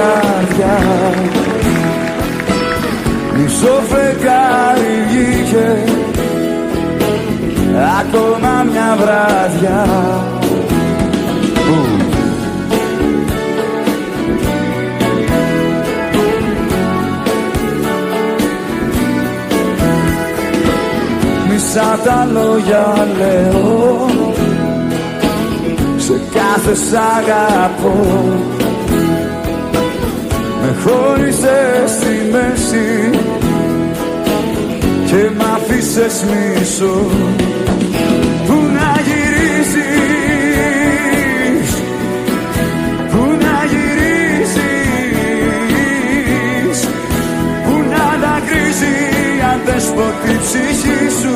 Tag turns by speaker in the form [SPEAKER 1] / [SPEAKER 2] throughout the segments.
[SPEAKER 1] καρδιά. Μισό φεγγάρι βγήκε ακόμα μια βράδια. Μισά τα λόγια λέω, σε κάθε σ' αγαπώ. Με χώρισες στη μέση και μ' αφήσες μισό. Πού να γυρίσεις, πού να γυρίσεις, πού να δακρύσει αν δεσποτεί ψυχή σου,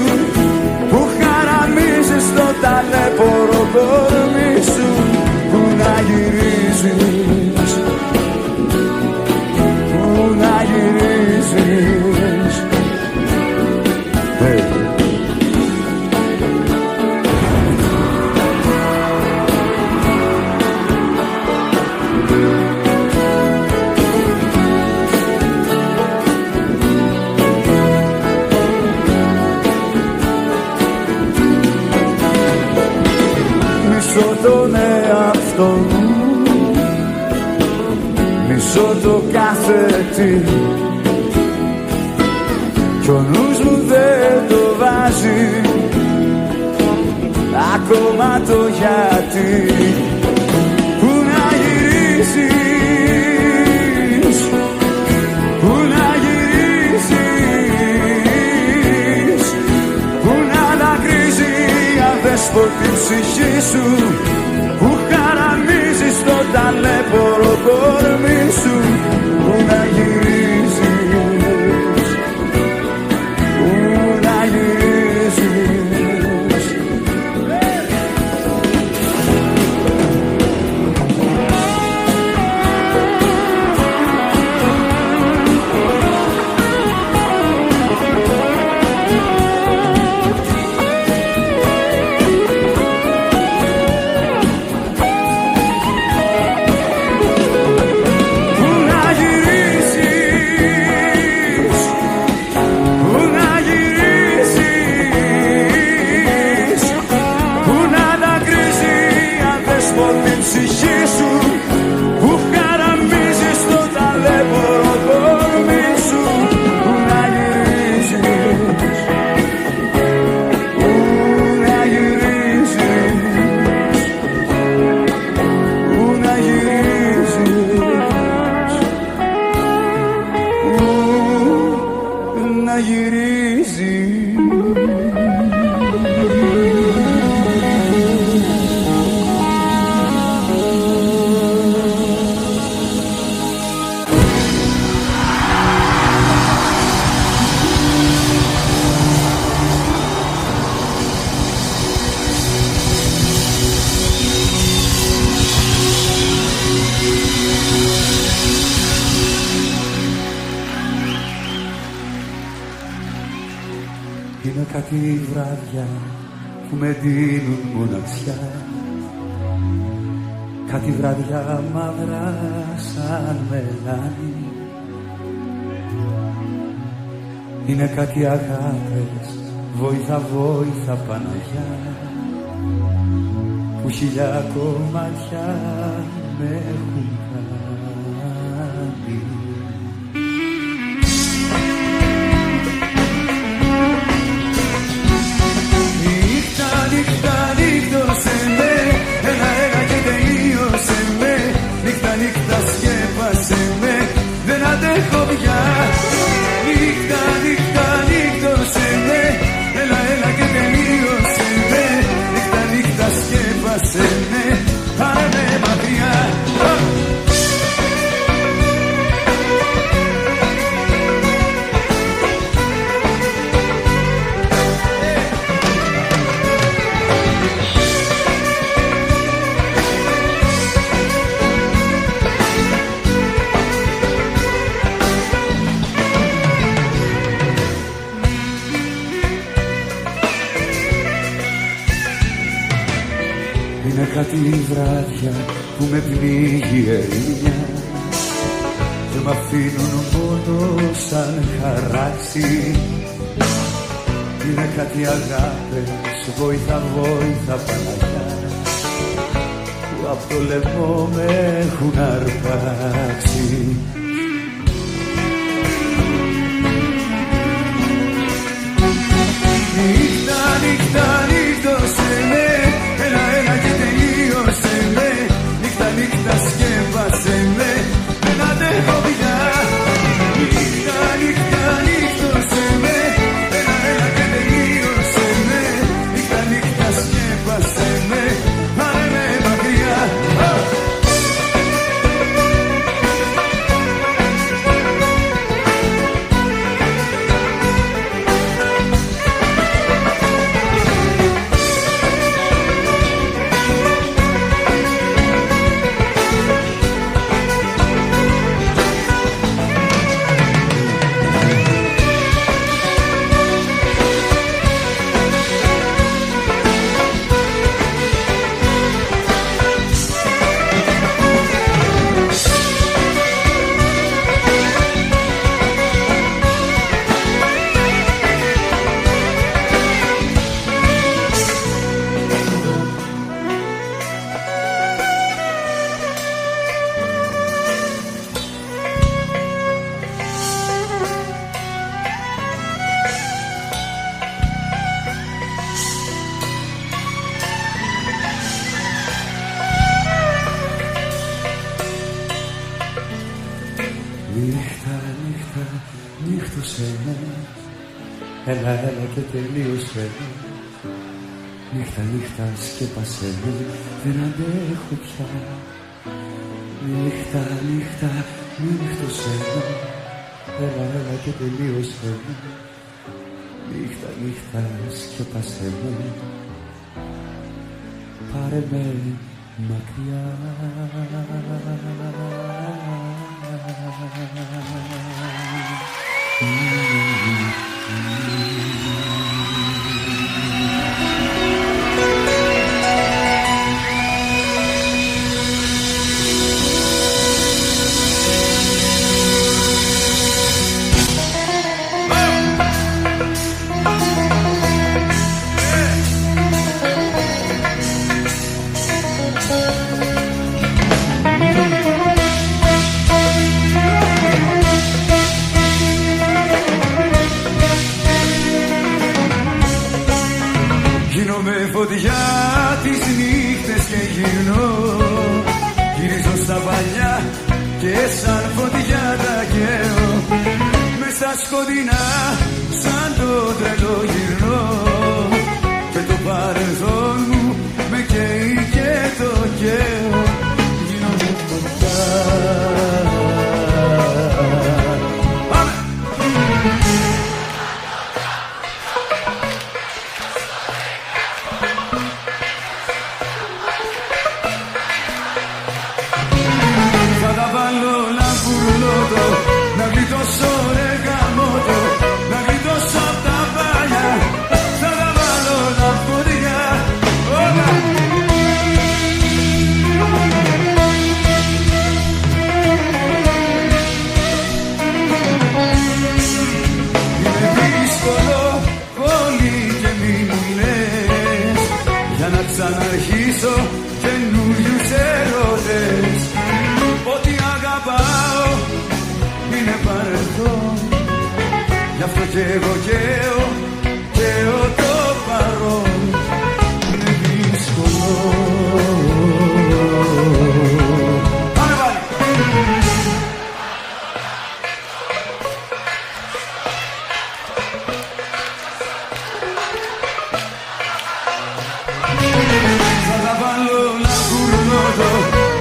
[SPEAKER 1] που χαραμίζεις το ταλέπορο κορμί σου. Πού να γυρίσεις, πού να γυρίσεις. Hey. Μισώ τον εαυτό μου, μισώ το κάθε τι, κι ο νους μου δεν το βάζει ακόμα το γιατί. Πού να γυρίσεις, πού να γυρίσεις, πού να δακρύζει αδέσποτη ψυχή σου, που χαραμίζεις το ταλέπορο κορμί σου. Πού να γυρίσεις, πού να γυρίσεις. Είναι κάτι βράδια που με δίνουν μοναξιά, κάτι βράδια μαύρα σαν μελάνι. Είναι κάτι αγάπες, βόηθα βόηθα Παναγιά, που χιλιά κομμάτια με έχουν κάνει.
[SPEAKER 2] Νύχτα, νύχτωσε με, έλα και τελείωσε με. Νύχτα, νύχτα σκέπασε με, δεν αντέχω πια. Νύχτα, νύχτα, νύχτωσε με, έλα και τελείωσε με. Νύχτα, νύχτα σκέπασε με, πάρε με μακριά.
[SPEAKER 1] Είναι κάτι βράδια που με πνίγει η ερημιά,
[SPEAKER 2] μ' αφήνουν μόνο σαν χαράτσι. Είναι κάτι αγάπες, βόηθα, βόηθα Παναγιά, που απ' το λαιμό με έχουν αρπάξει. Νύχτα, νύχτα, νύχτωσε με, έλα, έλα και τελείωσε με. Νύχτα, νύχτα, σκέπασε με, δεν αντέχω πια. Νύχτα, νύχτα, νύχτωσε με, έλα, έλα και τελείωσε με. Νύχτα, νύχτα, σκέπασε με, πάρε με μακριά. Νύχτα, νύχτα, νύχτωσε με, έλα, έλα και τελείωσε με. Νύχτα, νύχτα, σκέπασε με, δεν αντέχω πια. Νύχτα, νύχτα, νύχτωσε με, έλα, έλα και τελείωσε με. Νύχτα, νύχτα, σκέπασε με, πάρε με μακριά. Γίνομαι φωτιά τις νύχτες και γυρνώ. Γυρίζω στα παλιά και σαν φωτιά τα καίω. Μες στα σκοτεινά σαν το τρελό γυρνώ. Και το παρελθόν μου με καίει και το καίω. Γίνομαι φωτιά. Να γλιτώσω ρε γαμώτο, να γλιτώσω απ' τα παλιά. Θα τα βάλω τα φωτιά, όλα. Είναι δύσκολο πολύ και μη μου λες, για να ξαναρχίσω καινούριους έρωτες. Ό,τι αγαπάω είναι παρελθόν, γι' αυτό κι εγώ καίω το παρόν. Είναι δύσκολο. Πάμε πάλι. Θα τα βάλω να κουρνώτω,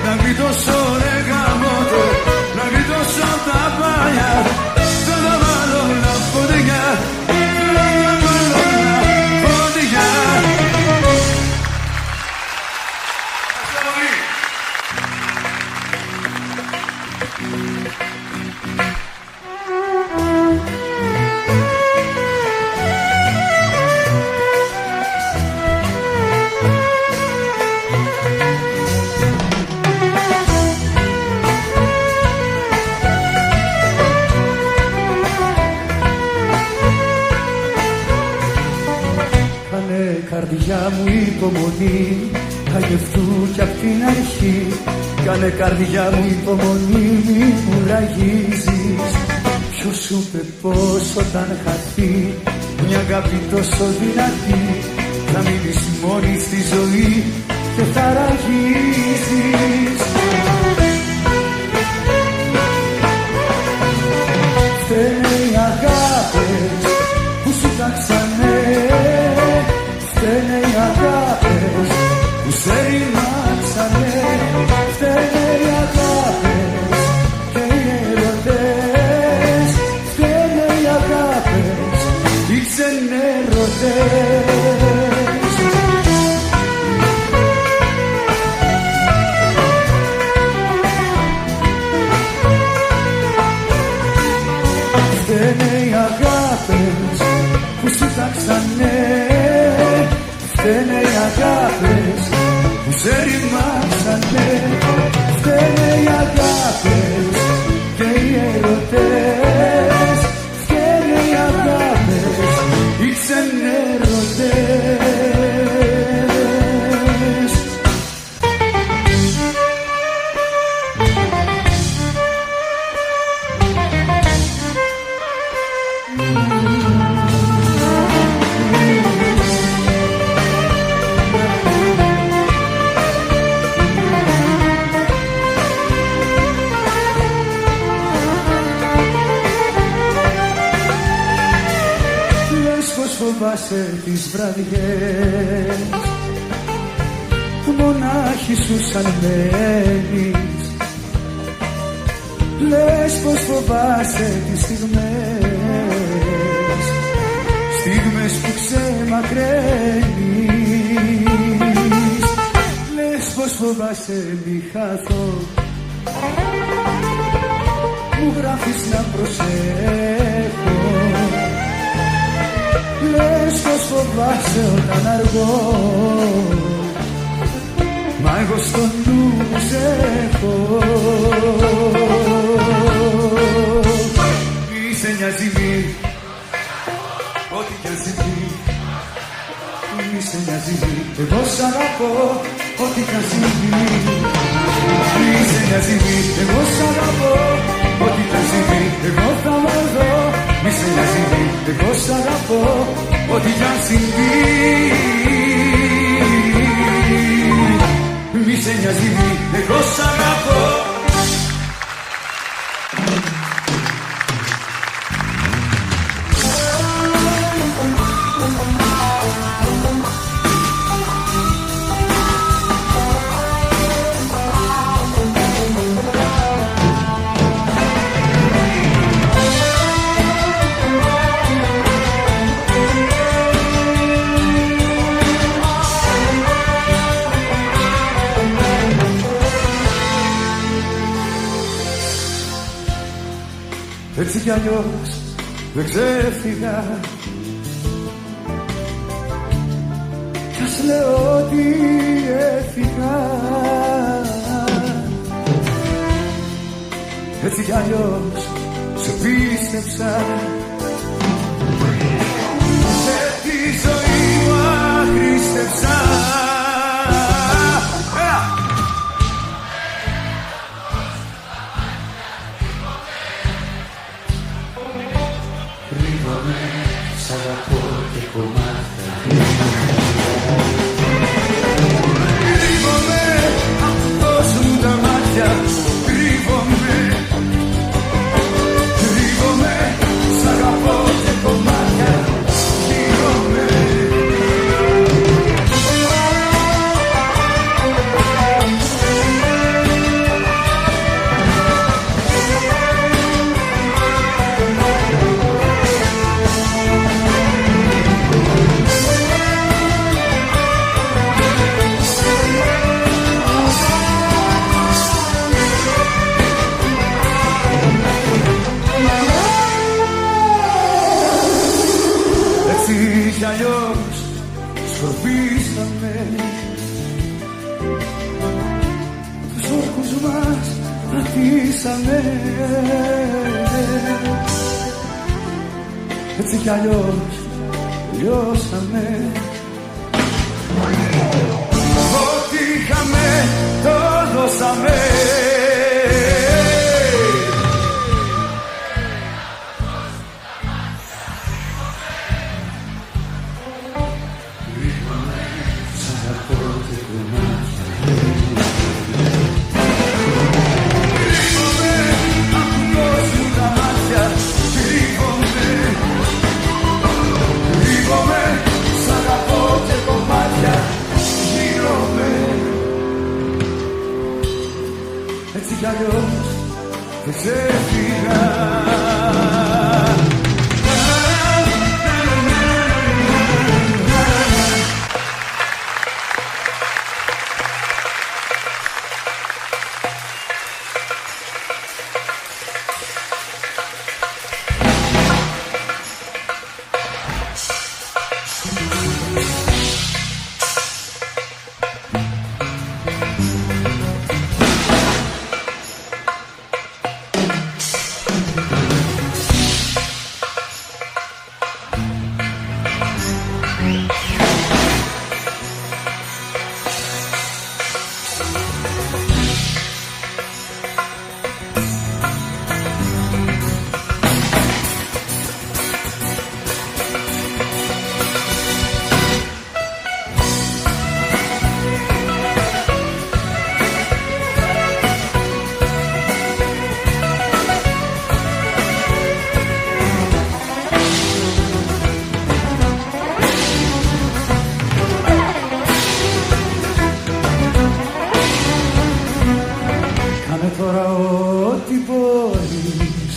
[SPEAKER 2] να γλιτώσω ρε γαμώτο, να γλιτώσω τα παλιά. Θα τα βάλω να φωτιά, θα τα βάλω να φωτιά. Ευχαριστώ πολύ. καρδιά μου υπομονή, θα γευτού κι απ' την αρχή. Κάνε καρδιά μου υπομονή, μη μου ραγίζεις. Ποιος σου είπε πως όταν χαθεί μια αγάπη τόσο δυνατή θα μείνεις μόνη στη ζωή και θα ραγίζεις. Φταίνε οι αγάπες που σου τάξανε, φταίνε οι αγάπες που σε ρημάξανε, φταίνε οι αγάπες και οι ερωτές, φταίνε οι αγάπες, οι ξενερωτές. Φταίνε οι αγάπες που σου τάξανε, φταίνε οι αγάπες που σε ρημάξανε, φταίνε οι αγάπες και οι ερωτές, φταίνε οι αγάπες, οι ξενερωτές. Φοβάσαι τις βραδιές, μονάχη σου σαν μένεις. Λες πως φοβάσαι τις στιγμές, στιγμές που ξεμακραίνεις. Λες πως φοβάσαι μη χαθώ, μου γράφεις να προσέχω. Λες πως φοβάσαι όταν αργώ, μα εγώ στο νου μου σε έχω. Μη σε νοιάζει μη, ό,τι κι αν συμβεί. Μη σε νοιάζει μη, εγώ σ' αγαπώ, ό,τι κι αν συμβεί. Μη σε νοιάζει μη, εγώ σ' αγαπώ, ό,τι κι αν συμβεί. Εγώ θα είμαι εδώ. Μη σε νοιάζει μη, εγώ σ' αγαπώ, ό,τι κι αν συμβεί. Μη σε νοιάζει μη, εγώ σ' αγαπώ. Έτσι κι αλλιώς δεν ξέφυγα, κι ας λέω ότι έφυγα. Έτσι κι αλλιώς σε πίστεψα, σε τη ζωή μου αχρήστεψα. Σ' αγαπώ και κομμάτια. Κρύβομαι, δώσου μου τα μάτια. Κρύβομαι, κρύβομαι, σ' αγαπώ και κομμάτια. Κρύβομαι. Κι αλλιώς σκορπίσαμε, τους όρκους μας κρατήσαμε. Έτσι κι αλλιώς λιώσαμε. είχαμε, το δώσαμε. Έτσι κι αλλιώς δεν ξέφυγα. Τώρα ό,τι μπορείς,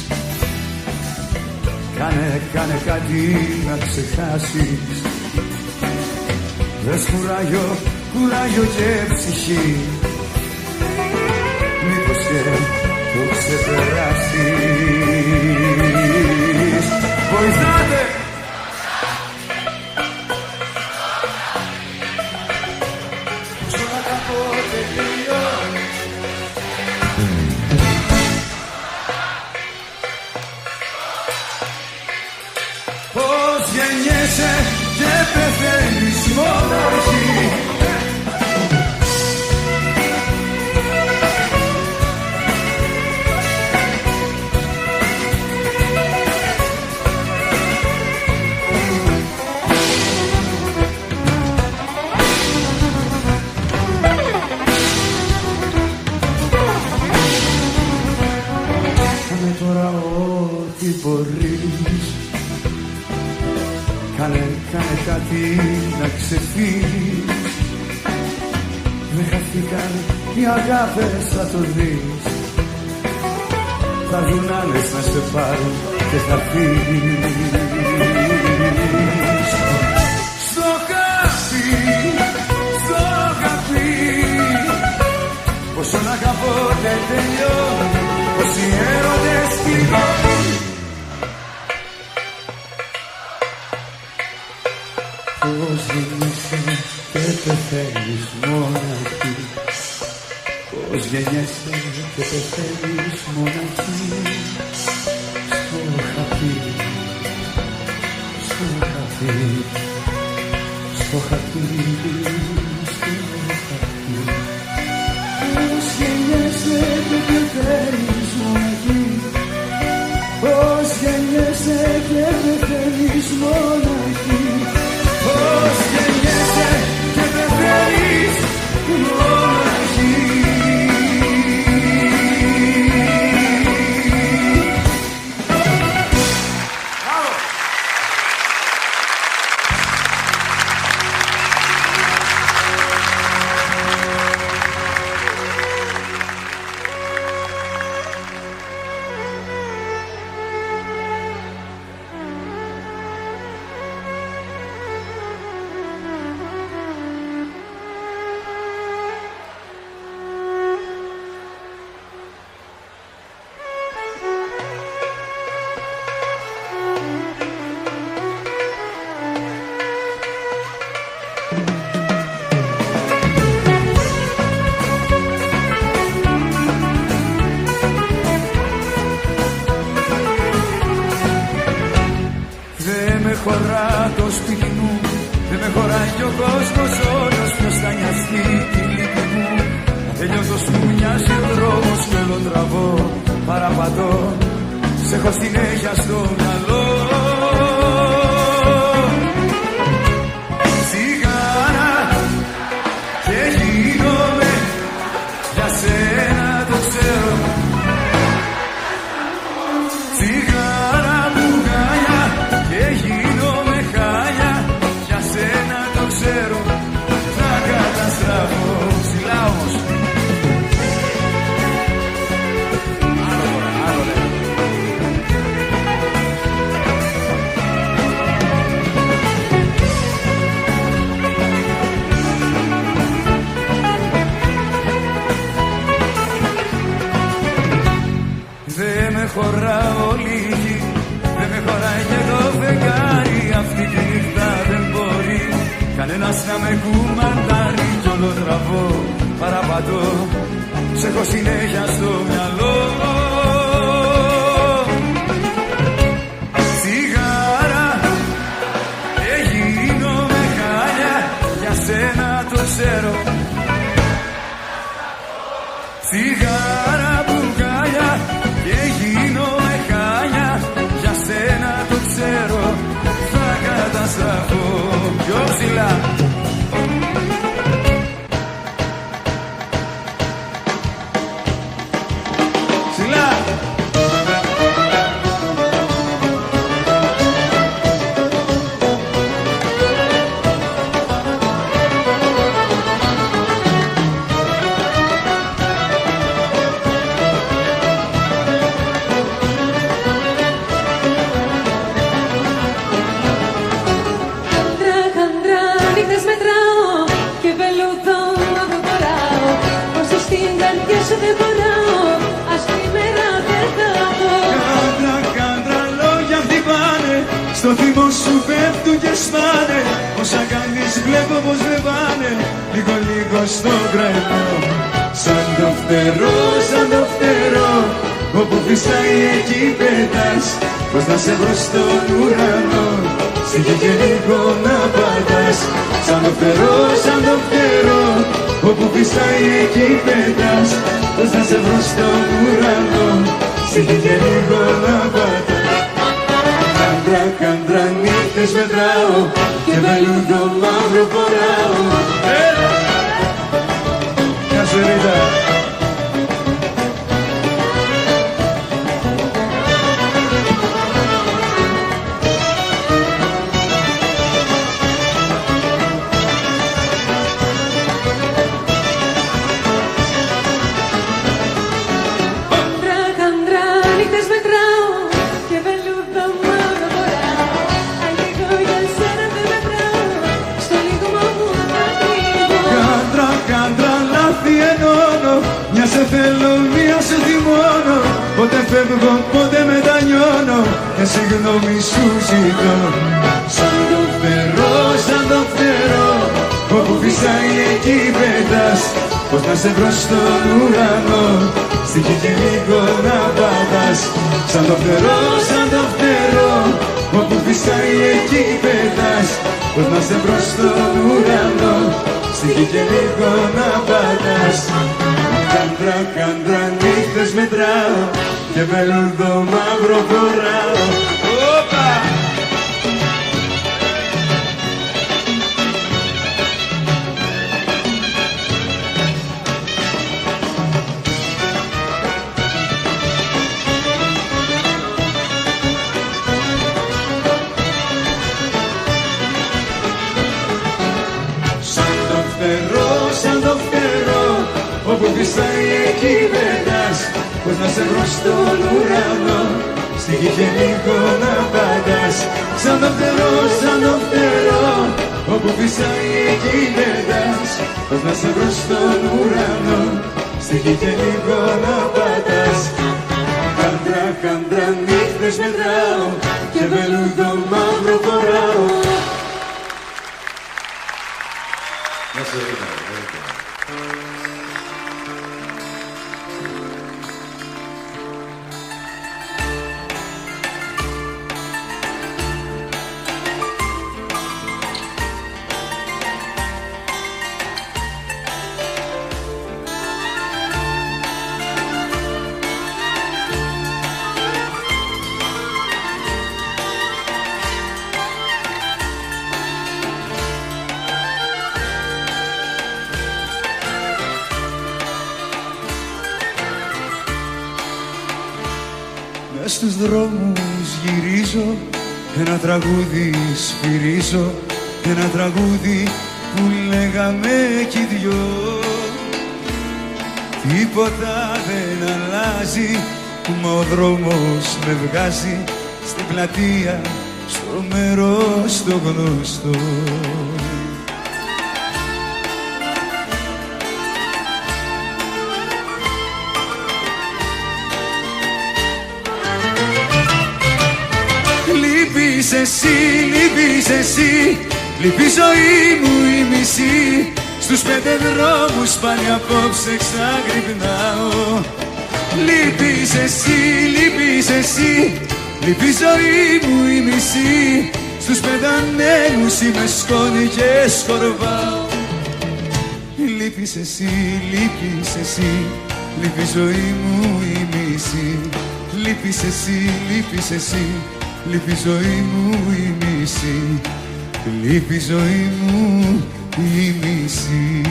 [SPEAKER 2] κάνε κάτι να ξεχάσεις. Δες κουράγιο και ψυχή, μήπως και το ξεπεράσεις. Βοηθάτε! Πώς να κάποτε τελειώνει. Πώς γεννιέσαι και πεθαίνεις μοναχή. Κάνε τώρα ό,τι μπορείς, κάνε κάτι να ξεφύγεις. Δεν χαθήκαν οι αγάπες, θα το δεις. Θα βγουν άλλες να σε πάρουν και θα φύγεις. Στο χαπί, πόσο να αγαπώ δεν τελειώνει, πως οι έρωτες πληρώνουν. Πώς γεννιέσαι και πεθαίνεις μοναχή. Πώς γεννιέσαι και πεθαίνεις μοναχή. Στο χαπί, στο χαπί, στο χαπί, στο χαπί. Πώς γεννιέσαι και πεθαίνεις μοναχή. Πώς γεννιέσαι και πεθαίνεις μοναχή. Πώς γεννιέσαι και πεθαίνεις μοναχή. χωρά το σπίτι μου, δεν με χωράει κι ο κόσμος όλος, ποιος θα νοιαστεί τη λύπη μου. Τελειώτος μου μοιάζει ο δρόμος και όλο τραβώ, παραπατώ, σ' έχω συνέχεια στο μυαλό. Σιγάρα και γίνομαι, για σένα το ξέρω. Σιγάρα μπουγάλια και γίνομαι χάλια, για σένα το ξέρω. Θα καταστραφώ, ψηλά όμως. Δεν με χωράω λίγη, δεν με χωράει και το φεγγάρι. Αυτή τη νύχτα δεν μπορεί κανένας να με κουμαντάρει. Κι όλο τραβώ, παραπατώ, σ' έχω συνέχεια στο μυαλό. Σιγάρα και γίνομαι χάλια, για σένα το ξέρω. Σιγάρα μπουκάλια και γίνομαι χάλια, για σένα το ξέρω. Θα καταστραφώ πιο ψηλά. Ψηλά.
[SPEAKER 3] Δεν μπορώ, ας τη μέρα δεν θα πω.
[SPEAKER 2] Κάντρα, λόγια χτυπάνε, στο θυμό σου πέφτουν και σπάνε. Όσα κάνεις βλέπω πως δεν πάνε, λίγο στο κραϊμό. Σαν το φτερό, όπου φυσάει εκεί πέτας. Πώς να σε βρω στον ουρανό, στοιχεί και λίγο να πατάς. Σαν το φτερό, όπου φυσάει εκεί πέτας. Πώς να σε βρω στον ουρανό, στοιχεί και λίγο να πατάς. Κάντρα νύχτες μετράω και βελούδο μαύρο φοράω. Γεια σου Ρίτα. Μια σε θέλω, μια σε θυμώνω. Πότε φεύγω, πότε μετανιώνω και συγγνώμη σου ζητώ. Σαν το φτερό, όπου φυσάει εκεί πέτας. Πώς να σε βρω στον ουρανό, στοιχεί και λίγο να πατάς. Σαν το φτερό, όπου φυσάει εκεί πέτας. Πώς να σε βρω στον ουρανό, στοιχεί και λίγο να πατάς. Κάντρα νύχτες μετράω και βελούδο μαύρο φοράω. Όπα! Σαν το φτερό, όπου φυσάει εκεί πέτας. Πώς να σε βρω στον ουρανό, στοιχεί και λίγο να πατάς. Σαν το φτερό, όπου φυσάει εκεί πέτας. Πώς να σε βρω στον ουρανό, στοιχεί και λίγο να πατάς. Κάντρα νύχτες μετράω και βελούδο μαύρο φοράω. μες στους δρόμους γυρίζω, ένα τραγούδι σφυρίζω, ένα τραγούδι που λέγαμε κι οι δυο. Τίποτα δεν αλλάζει, μα ο δρόμος με βγάζει στην πλατεία, στο μέρος το γνωστό. Λείπεις εσύ, λείπεις εσύ, λείπει η ζωή μου η μισή. Στους 5 δρόμους πάλι απόψε ξαγρυπνάω. Λείπεις εσύ, λείπεις εσύ, λείπει η ζωή μου η μισή. Στους 5 ανέμους είμαι σκόνη και σκορβάω. Λείπεις εσύ, λείπεις εσύ, λείπει η ζωή μου η μισή. Λείπεις εσύ, λείπεις εσύ, λείπει η ζωή μου η μισή. Λείπει η ζωή μου η μισή.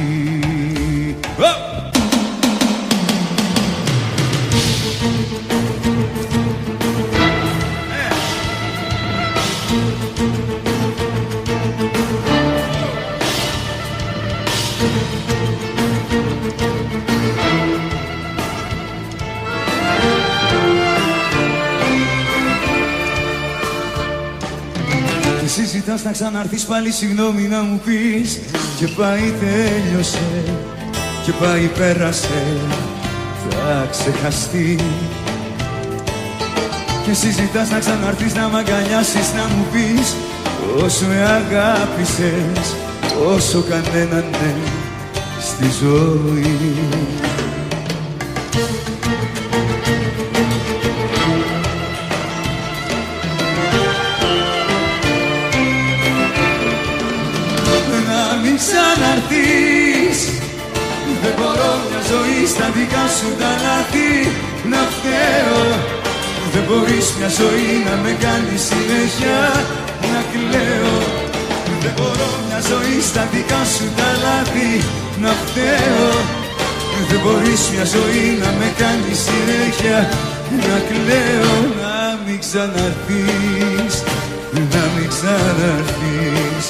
[SPEAKER 2] Εσύ ζητάς να ξαναρθείς πάλι, συγγνώμη να μου πεις. Και πάει τέλειωσε, και πάει πέρασε, θα ξεχαστεί. Και εσύ ζητάς να ξαναρθείς να μ' αγκαλιάσεις, να μου πεις όσο με αγάπησες, όσο κανέναν ναι στη ζωή. Ξαναρθείς, δεν μπορώ μια ζωή στα δικά σου τα λάθη να φταίω. Δεν μπορείς μια ζωή να με κάνεις συνέχεια να κλαίω. Δεν μπορώ μια ζωή στα δικά σου τα λάθη να φταίω. Δεν μπορείς μια ζωή να με κάνεις συνέχεια να κλαίω. Να μην ξαναρθείς, να μην ξαναρθείς.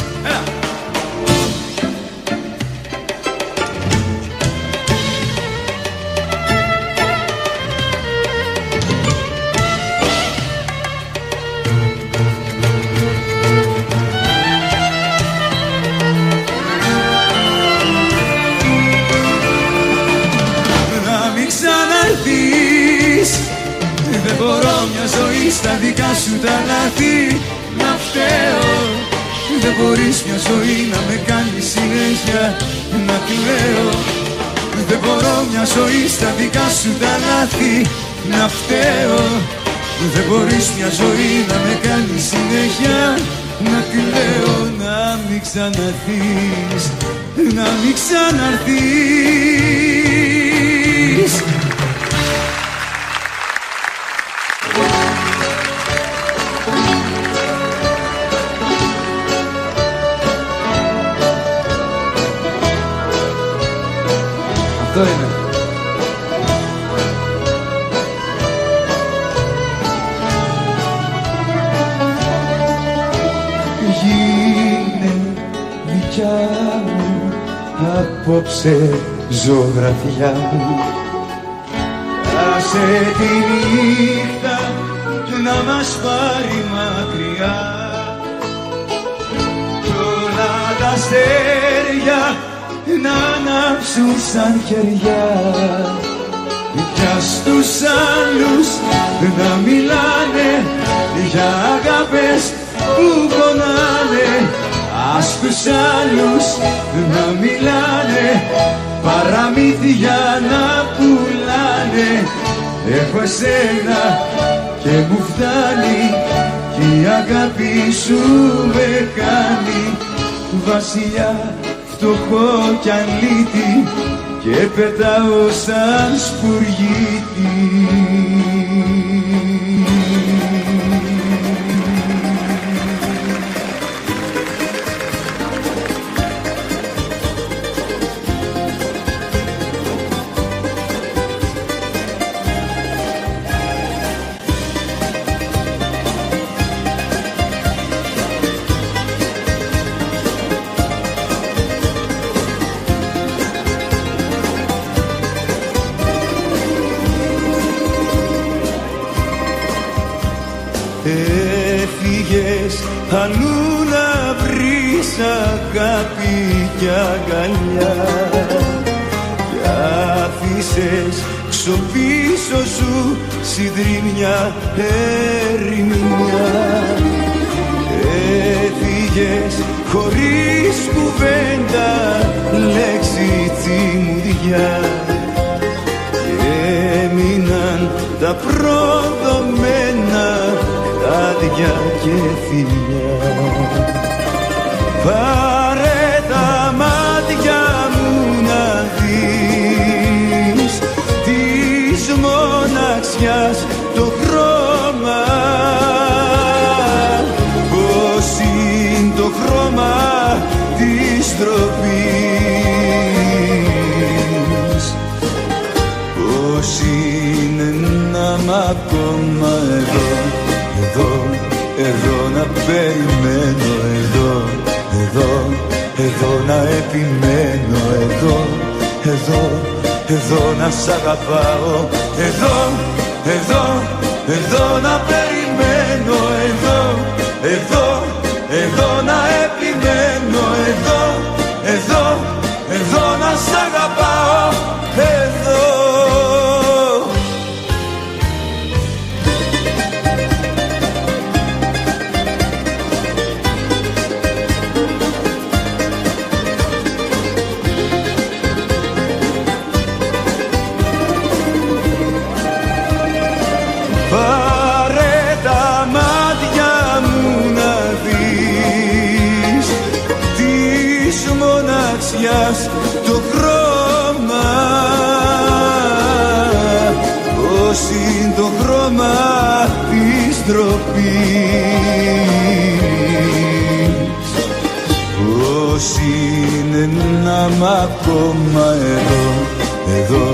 [SPEAKER 2] Δεν μπορώ μια ζωή στα δικά σου τα λάθη να φταίω. Δεν μπορείς μια ζωή να με κάνεις συνέχεια να κλαίω. Δεν μπορώ μια ζωή στα δικά σου τα λάθη να φταίω. Δεν μπορείς μια ζωή να με κάνεις συνέχεια να κλαίω. Να μην ξαναρθείς, να μην ξαναρθείς. Αυτό είναι. Γίνε δικιά μου απόψε ζωγραφιά μου. Άσε τη νύχτα να μας πάρει μακριά κι όλα τα αστέρια να ανάψουν σαν χεριά. Πια στους άλλους να μιλάνε για αγάπες που πονάνε. Ας τους άλλους να μιλάνε παραμύθια να πουλάνε. Έχω εσένα και μου φτάνει κι η αγάπη σου με κάνει βασιλιά φτωχό κι αλήτη και πετάω σαν σπουργίτη. Έφυγες αλλού να βρεις αγάπη κι αγκαλιά κι άφησες ξοπίσω σου συντρίμια ερημιά. Έφυγες χωρίς κουβέντα λέξη τσιμουδιά και έμειναν τα προδομένα χάδια και φιλιά. Πάρε τα μάτια μου να δεις της μοναξιάς το χρώμα, πως είναι το χρώμα της ντροπής, πως είναι να μ' ακόμα εδώ, εδώ, εδώ να περιμένω, εδώ, εδώ, εδώ να επιμένω, εδώ, εδώ, εδώ να σ' αγαπάω, εδώ, εδώ, εδώ να περιμένω, εδώ, εδώ, εδώ να επιμένω, εδώ, εδώ, εδώ να σ' αγαπάω, εδώ. Το χρώμα, πως είναι το χρώμα της ντροπής, πως είναι να μ' ακόμα εδώ, εδώ,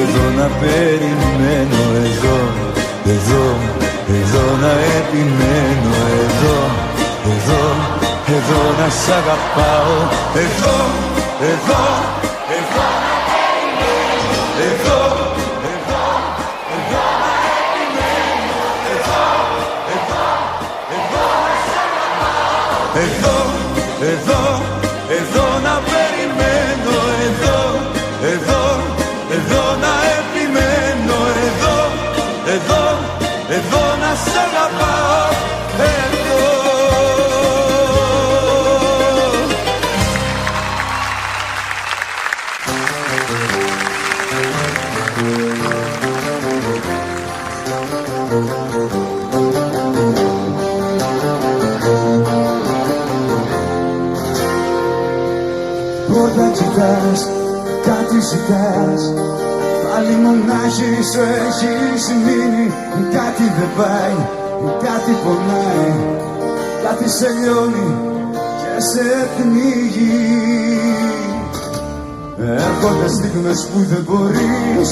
[SPEAKER 2] εδώ να περιμένω, εδώ, εδώ, εδώ να επιμένω, εδώ, εδώ, εδώ να σ' αγαπάω, εδώ, εδώ, εδώ να περιμένω, εδώ, εδώ, εδώ να επιμένω, εδώ, εδώ, εδώ να σ' αγαπάω, εδώ, εδώ, εδώ να περιμένω, εδώ, εδώ, εδώ να επιμένω, εδώ, εδώ, εδώ να σ' αγαπάω, εδώ. Όταν κοιτάς, κάτι ζητάς, πάλι μονάχη σου έχεις μείνει. Κάτι δεν πάει, κάτι πονάει, κάτι σε λιώνει και σε πνίγει. Έρχονται στιγμές που δεν μπορείς,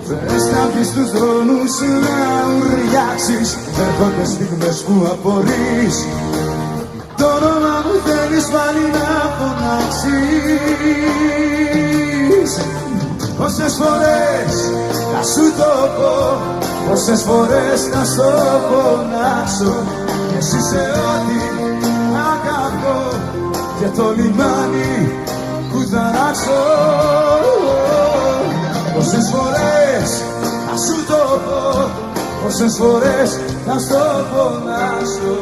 [SPEAKER 2] θες να βγεις στους δρόμους να ουριάξεις. Έρχονται στιγμές που απορείς, το όνομα μου θέλεις πάλι να φωνάξεις. Πόσες φορές να σου το πω, πόσες φορές να στο φωνάξω, και εσύ σε ό,τι αγαπώ και το λιμάνι που θα ράξω. Πόσες φορές να σου το πω, πόσες φορές να στο φωνάξω.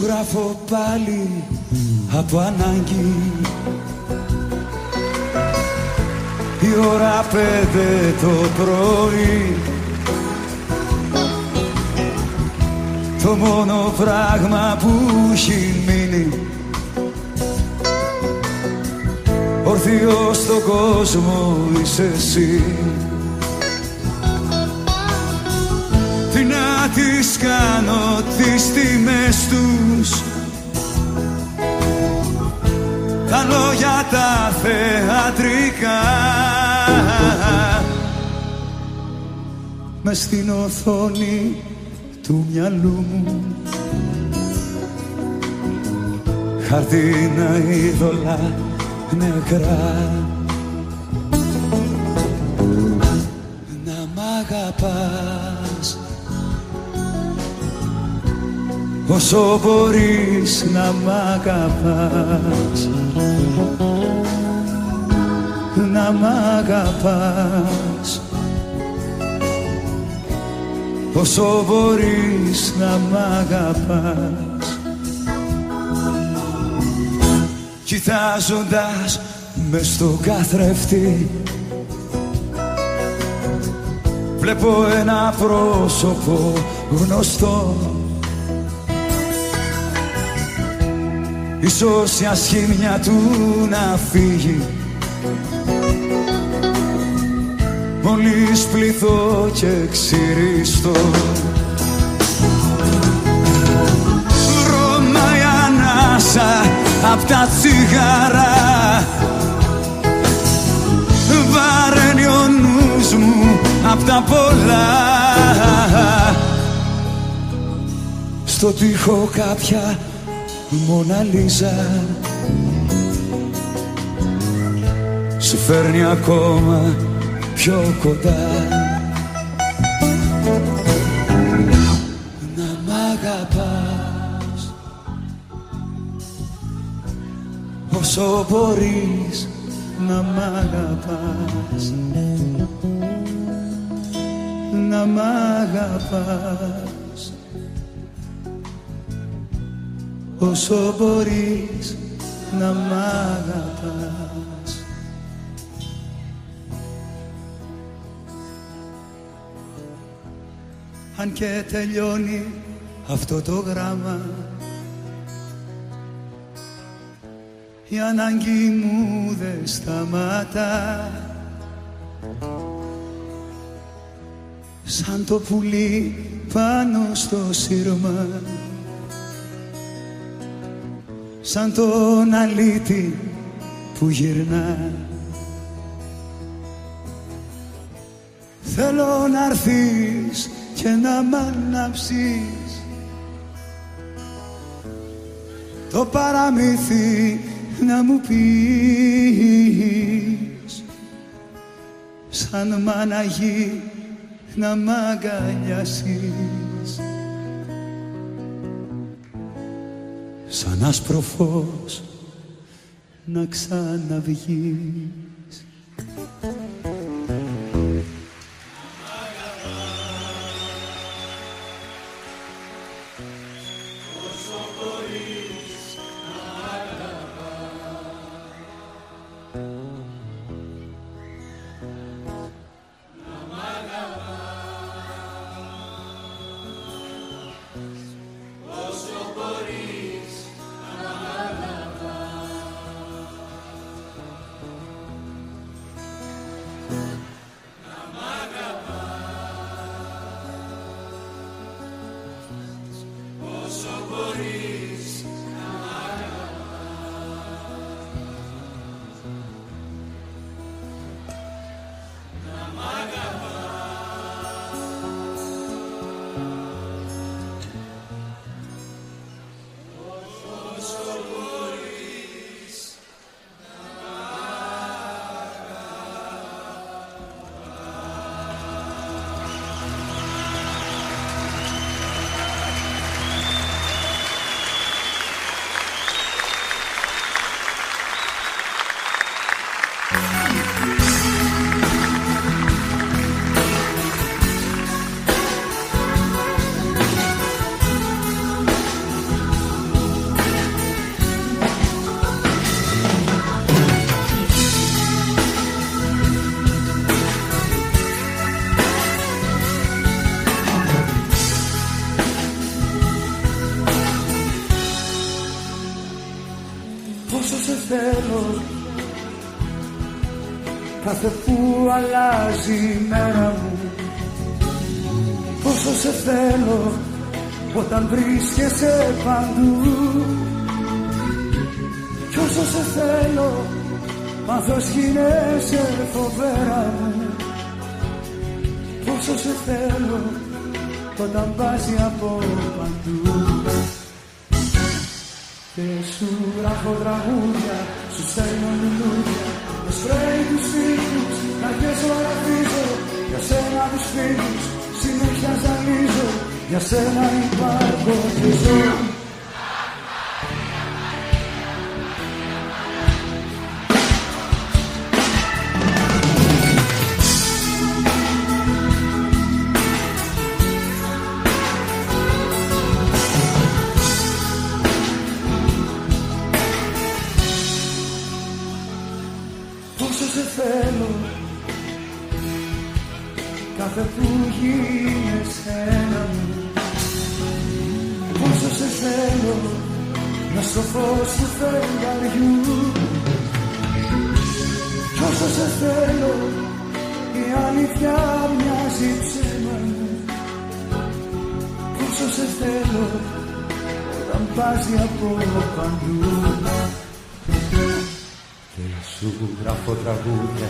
[SPEAKER 2] γράφω πάλι από ανάγκη. Η ώρα 5 το πρωί, το μόνο πράγμα που έχει μείνει όρθιος στον κόσμο είσαι εσύ. Τι να τις κάνω τις τιμές τους, τα λόγια τα θεατρικά, μες στην οθόνη του μυαλού μου χαρτίνα είδωλα νεκρά. Να μ' αγαπάς όσο μπορείς, να μ' αγαπάς, να μ' αγαπάς όσο μπορείς, να μ' αγαπάς. Κοιτάζοντας μες στο καθρέφτη βλέπω ένα πρόσωπο γνωστό, ίσως η ασχήμια του να φύγει μόλις πληθώ και ξυριστώ. Ρώμα η ανάσα απ' τα τσιγάρα, βαραίνει ο νους μου απ' τα πολλά. Στο τοίχο κάποια Μόνα Λίζα σου φέρνει ακόμα πιο κοντά. Να μ' αγαπάς όσο μπορείς, να μ' αγαπάς, να μ' αγαπάς όσο μπορείς, να μ' αγαπάς. Αν και τελειώνει αυτό το γράμμα, η ανάγκη μου δεν σταματά. Σαν το πουλί πάνω στο σύρμα, σαν τον αλήτη που γυρνά. Θέλω να έρθεις και να μ' ανάψεις το παραμύθι, να μου πεις σαν μάνα γη να μ' αγκαλιάσεις, σαν άσπρο φως να ξαναβγείς. θέλω, κάθε που αλλάζει η μέρα μου. Πόσο σε θέλω όταν βρίσκεσαι παντού. Κι όσο σε θέλω πάθος γίνεσαι φοβέρα μου. Πόσο σε θέλω όταν βάζει από παντού. Και σου γράφω τραγούδια, σου στέλνω λουλούδια, με σπρέι τους φίλους, να ζωγραφίζω. Για σένα τους φίλους συνέχεια ζαλίζω, για σένα υπάρχω και ζω. Κάθε που γίνεσαι ένα μου. Πόσο σε θέλω να στο φως του φεγγαριού. Κι όσο σε θέλω η αλήθεια μοιάζει ψέμα μου. Πόσο σε θέλω όταν πάζει από παντού. Και σου γράφω τραγούδια,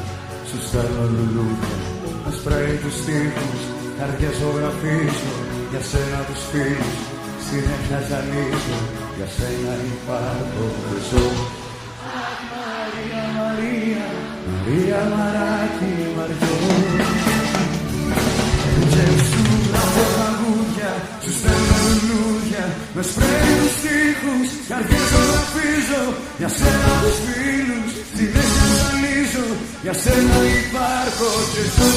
[SPEAKER 2] σου στέλνω λουλούδια, με σπρέι τους στίχους, καρδιές ζωγραφίζω. Για σένα τους φίλους συνέχεια ζαλίζω, για σένα υπάρχω και ζω. Μαρία, Μαρία, Μαρία Μαράκι Μαριό. Και σου γράφω τραγούδια, σου στέλνω λουλούδια, με σπρέι τους στίχους, καρδιές ζωγραφίζω. Για σένα τους φίλους συνέχεια ζαλίζω, για σένα υπάρχω και ζω.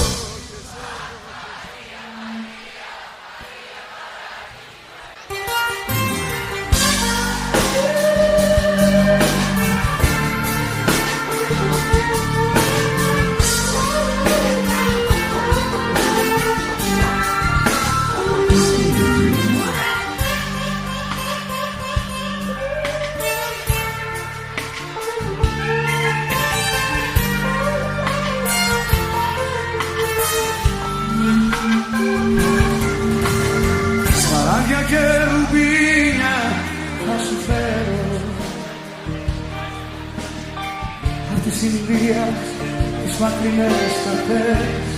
[SPEAKER 2] Τις μακρινές καρτές,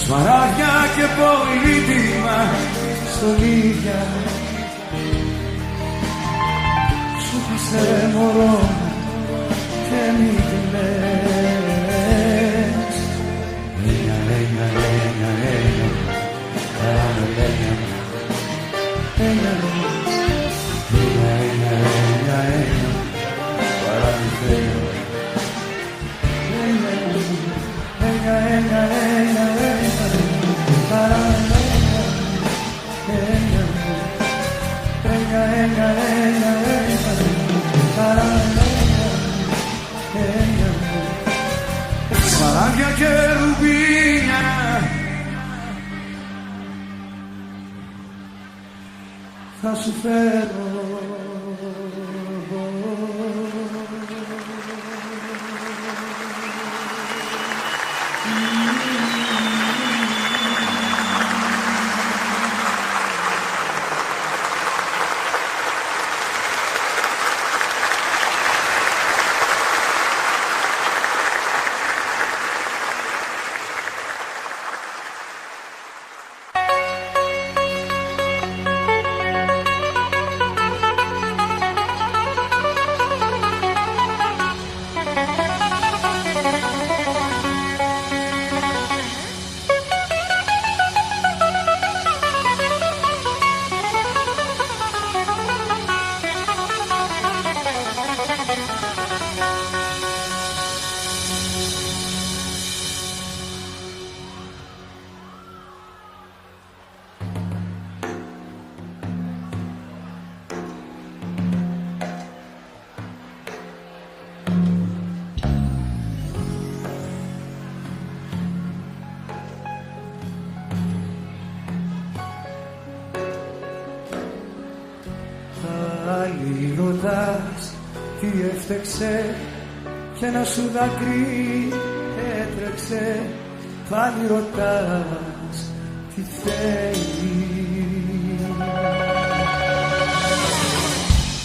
[SPEAKER 2] σμαράγια και πολύτιμα στολίδια. Σου χασέ μωρό και μη τη λες. Ένια, ένια, ένια, ένια, κάνε ένια, ένια, ένια, ένια, ένια, ένια. Σμαράγδια και ρουμπίνια, θα σου φέρω. ρωτάς τι έφτεξε κι ένα σου δάκρυ έτρεξε. Πάλι ρωτάς τι θέλει.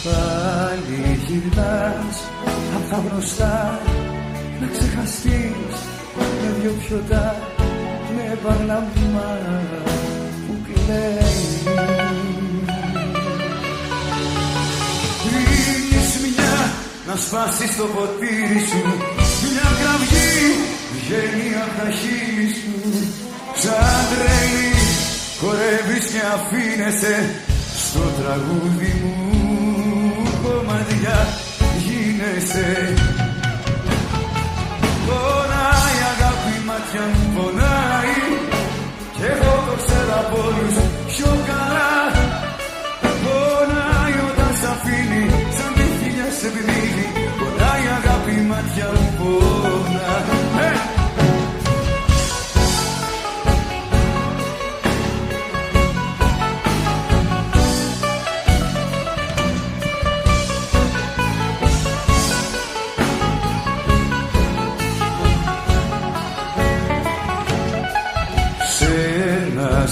[SPEAKER 2] Πάλι γυρνάς απ' τα γνωστά να ξεχαστείς με δυο πιωτά, με παρλαμμά που κλαίει. Ρίχνεις μια να σπάσεις το ποτήρι σου, μια κραυγή βγαίνει απ' τα χείλη σου. Σαν τρέλη χορεύεις και αφήνεσαι στο τραγούδι μου κομμάτια γίνεσαι. Πονάει αγάπη, μάτια μου πονάει κι εγώ το ξέρω από όλους πιο καλά. Πονάει όταν σ' αφήνει σαν τη θηλιά σε πνίγει. Πονάει αγάπη, μάτια μου πονάει.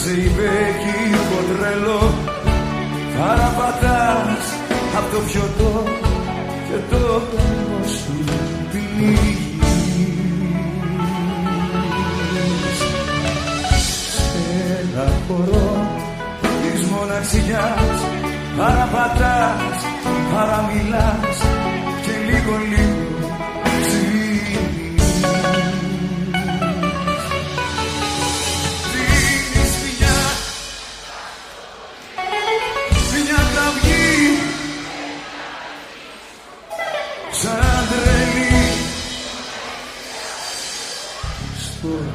[SPEAKER 2] Ζεϊμπέκι κοντρέλο παραπατάς απ' το πιωτό και το πνεύμα σου πνίγεις. Σε ένα χορό της μοναξιάς παραπατάς, παραμιλάς και λίγο λίγο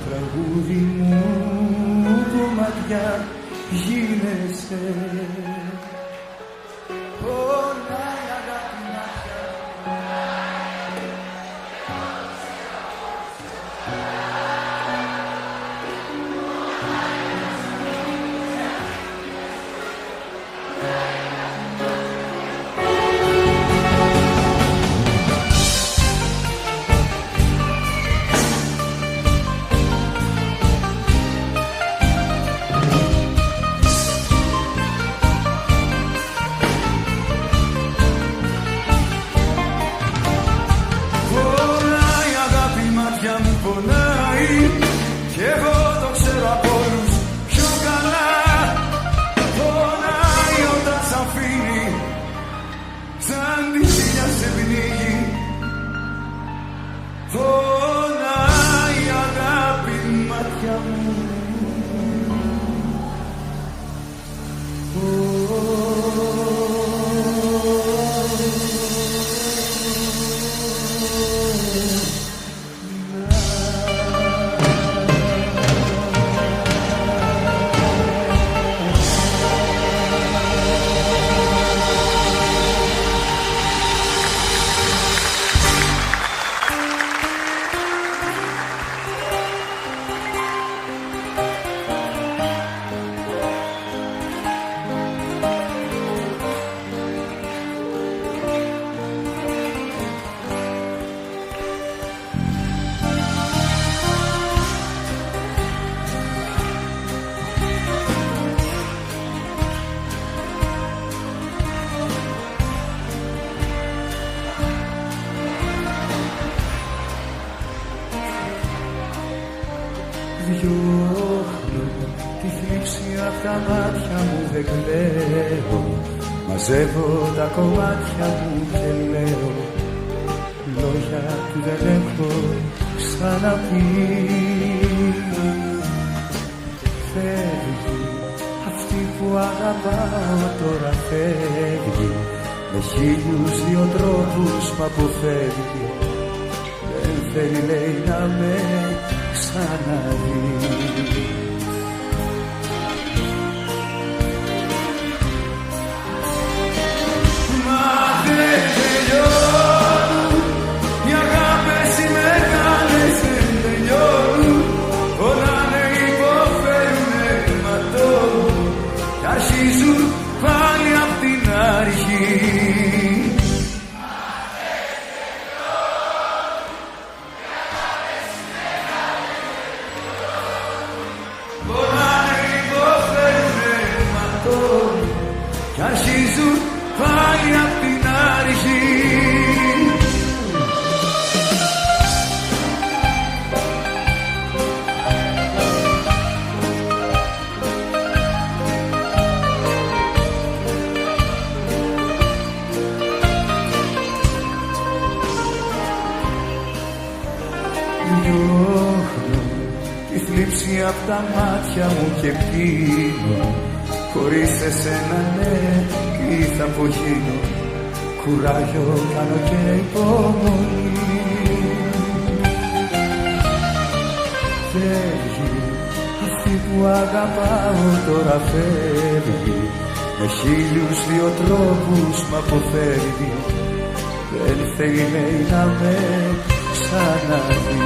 [SPEAKER 2] τραγούδι μου κομμάτια γίνεσαι. Πονάει αγάπη μάτια. Διώχνω τη θλίψη απ' τα μάτια μου, δεν κλαίω. Μαζεύω τα κομμάτια μου και λέω λόγια που δεν έχω ξαναπεί. Φεύγει αυτή που αγαπάω, τώρα φεύγει με χίλιους δυο τρόπους μ' αποφεύγει. Δεν θέλει λέει να με ξαναδεί. Μα δεν τελειώνουν οι αγάπες οι μεγάλες, δεν τελειώνουν. Όλα με υποφέρουνε ματώνουν κι αρχίζουν πάλι απ' την αρχή. απ' τα μάτια μου και πίνω. Χωρίς εσένα ναι, τι θα απογίνω. Κουράγιο κάνω και υπομονή. Φεύγει αυτή που αγαπάω τώρα φεύγει. Με 1002 τρόπους μ' αποφεύγει. Δεν θέλει λέει να με ξαναδεί.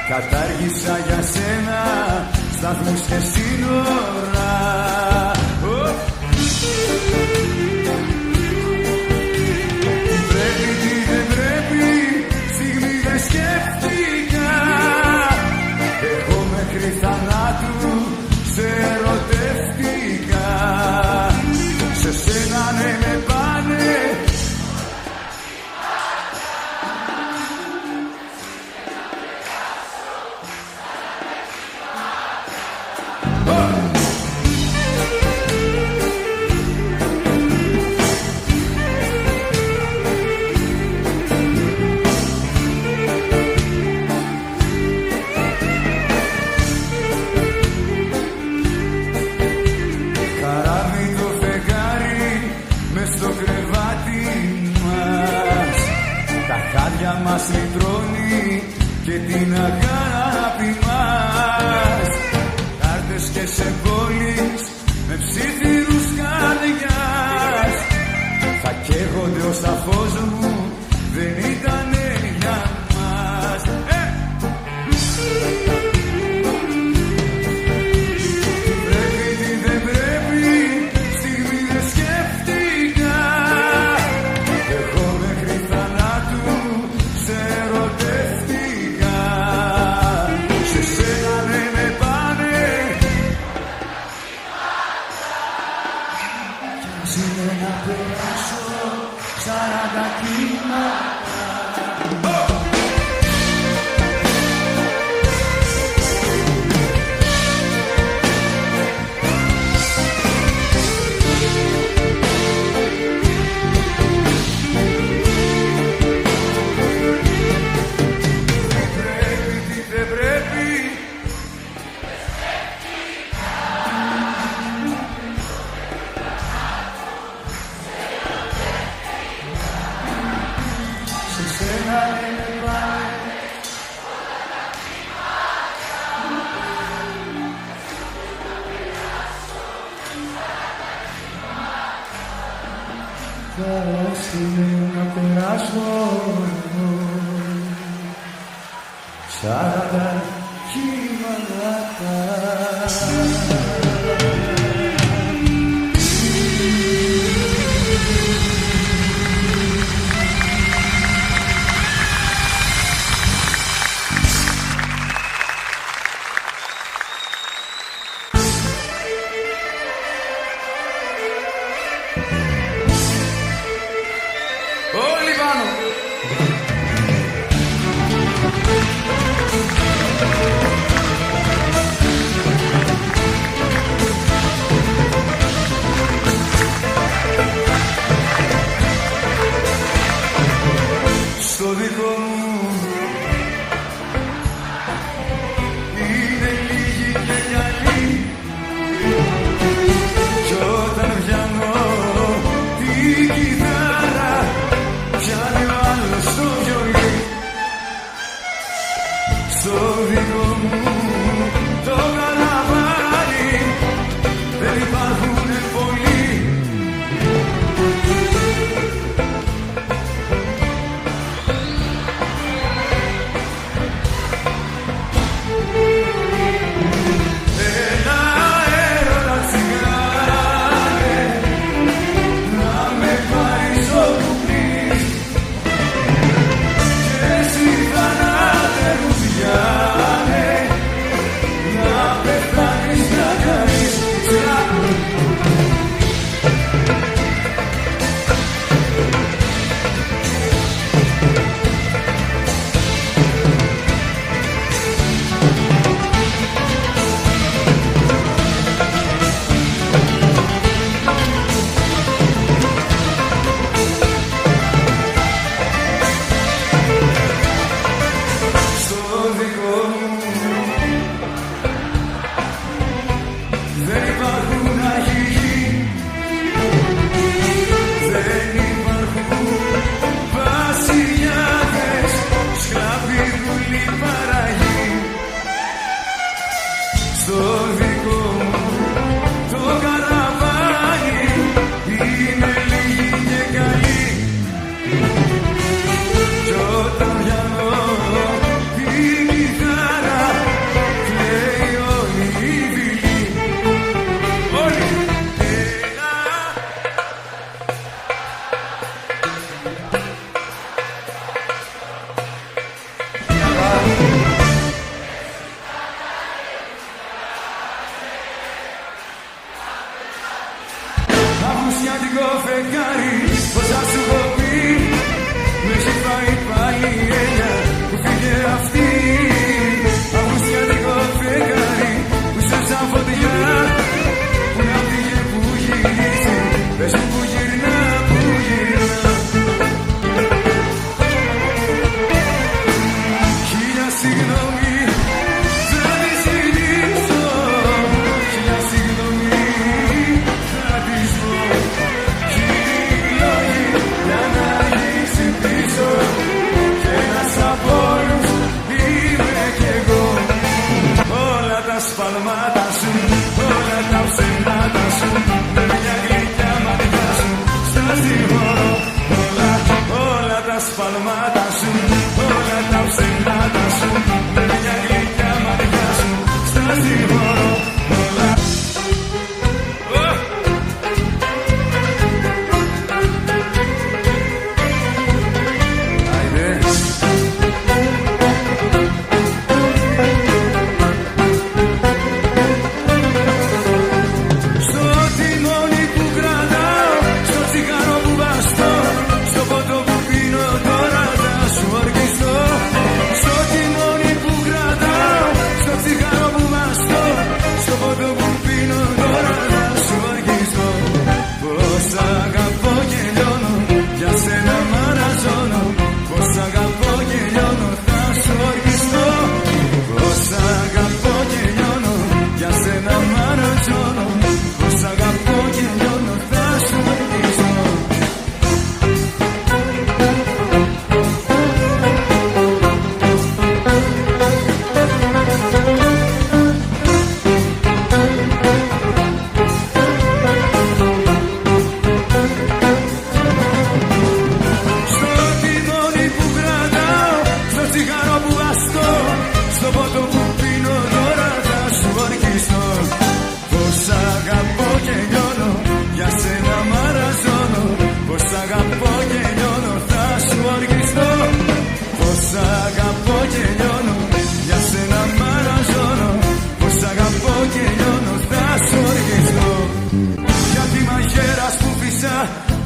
[SPEAKER 2] Κατάργησα για σένα σταθμούς και σύνορα. Τι πρέπει, τι δεν πρέπει, στιγμή δεν σκέφτηκα. Εγώ μέχρι θανάτου σε ερωτεύτηκα. Σε σένα ναι με πάνε. Μας λυτρώνει και την αγάπη μας. Κάρτες και σε πόλεις με ψήθυρους καρδιάς. Θα καίγονται ως τα φως μου δεν ήτανε για μας. Τι πρέπει, τι δεν πρέπει, στιγμή δεν σκέφτηκα. Εγώ μέχρι θανάτου σε ερωτεύτηκα. Σε σένα ναι με πάνε. Κι ας είναι να περάσω 40 κύματα. Ας είναι να περάσω 40 κύματα. δικό μου το καραβάνι δεν υπάρχουνε πολλοί. Αυγουστιάτικο φεγγάρι, πόσα σου έχω πει, με έχει πάει πάλι η έννοια που φύγε αυτή. Αυγουστιάτικο φεγγάρι, που σε σαν φωτιά, που να πήγε που γυρίσει, πες μου που γυρνά, που γυρνά. Χίλια συγγνώμη, θα τη ζητήσω, χίλια συγγνώμη, θα της πω. Χίλιοι λόγοι για να γυρίσει πίσω, και ένας από όλους είμαι κι εγώ. Όλα τα σφαλμάτα σου, όλα τα ψέματα σου, με μια γλυκιά ματιά σου στα συγχωρώ. Όλα τα σφαλμάτα σου, όλα τα ψέματα σου, με μια γλυκιά ματιά σου στα συγχωρώ.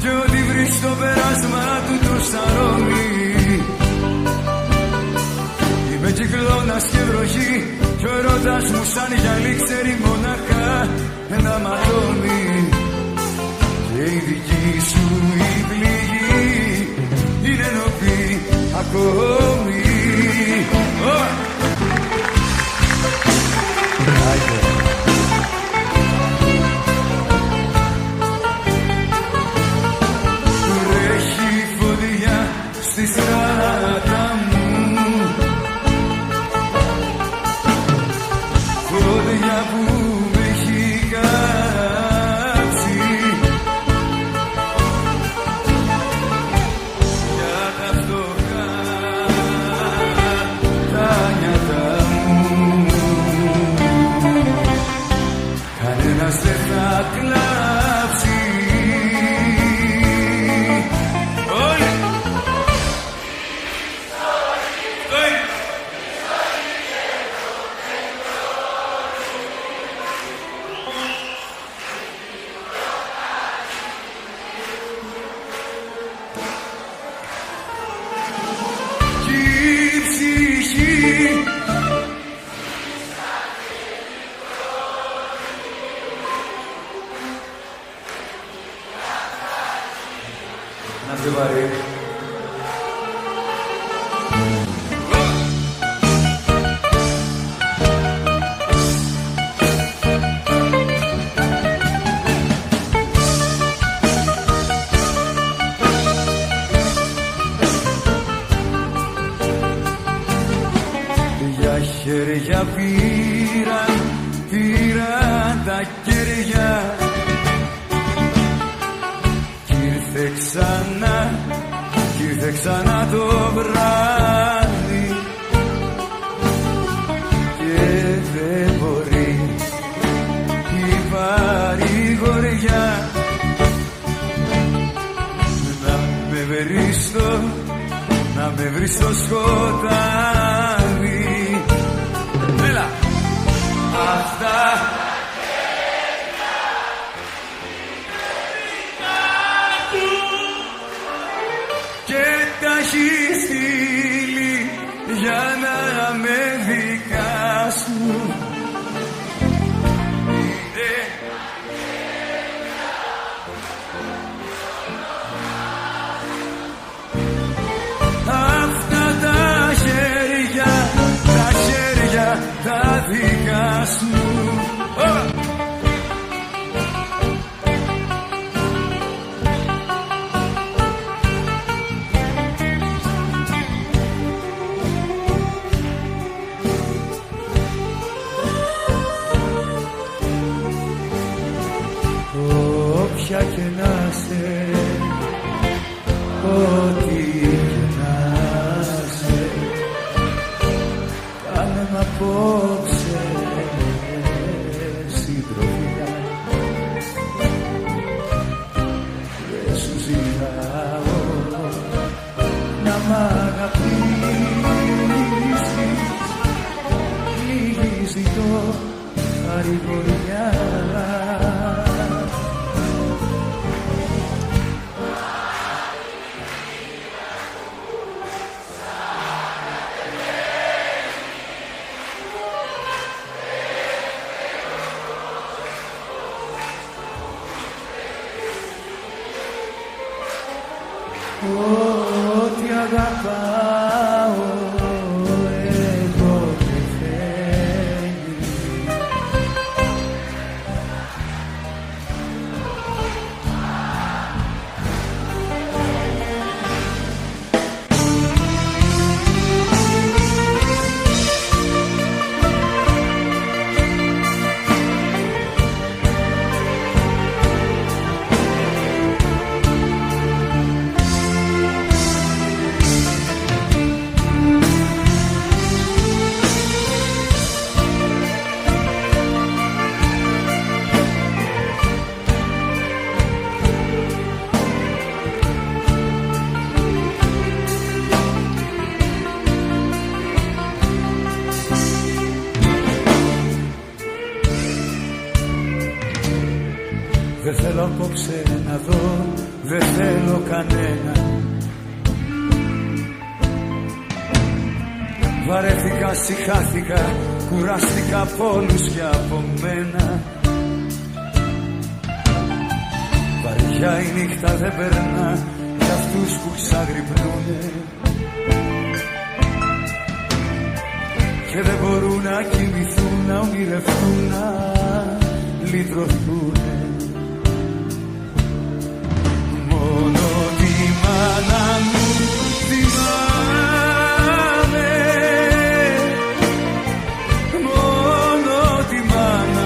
[SPEAKER 2] Και ό,τι βρεις στο πέρασμα του το σαρώνει. Είμαι κυκλώνας και βροχή, κι ο ερώτας μου σαν γυαλί ξέρει μονάχα ένα ματώνει. Και η δική σου η πληγή είναι νοπή ακόμη. Στη στράτα μου που με έχει κάψει για τα φτωχά τα νιάτα μου. Κανένας δεν θα κλάψει. Να σε βαρύ. Για χέρια πήραν τα κέρια κι ήρθε ξανά το βράδυ και δεν μπορεί η παρηγοριά να με βρει στο σκοτάδι. Έλα! Αυτά και τα έχει στείλει για να με δικάσουν. Αυτά τα χέρια τα δικά σου. Όποια και να σε, ό,τι και να σε, κάνε μ' απόψε συντροφιά. Δεν σου ζητάω να μ' αγαπήσεις, λίγη ζητώ παρηγοριά. Ό,τι αγαπάω εγώ πεθαίνει. Δεν θέλω απόψε να δω, δεν θέλω κανένα. Βαρέθηκα, συχάθηκα, κουράστηκα από όλους και από μένα. Βαριά η νύχτα δεν περνά για αυτούς που ξαγρυπνούνε και δεν μπορούν να κοιμηθούν, να ονειρευτούν, να λυτρωθούνε. Μόνο τη μάνα μου θυμάμαι, μόνο τη μάνα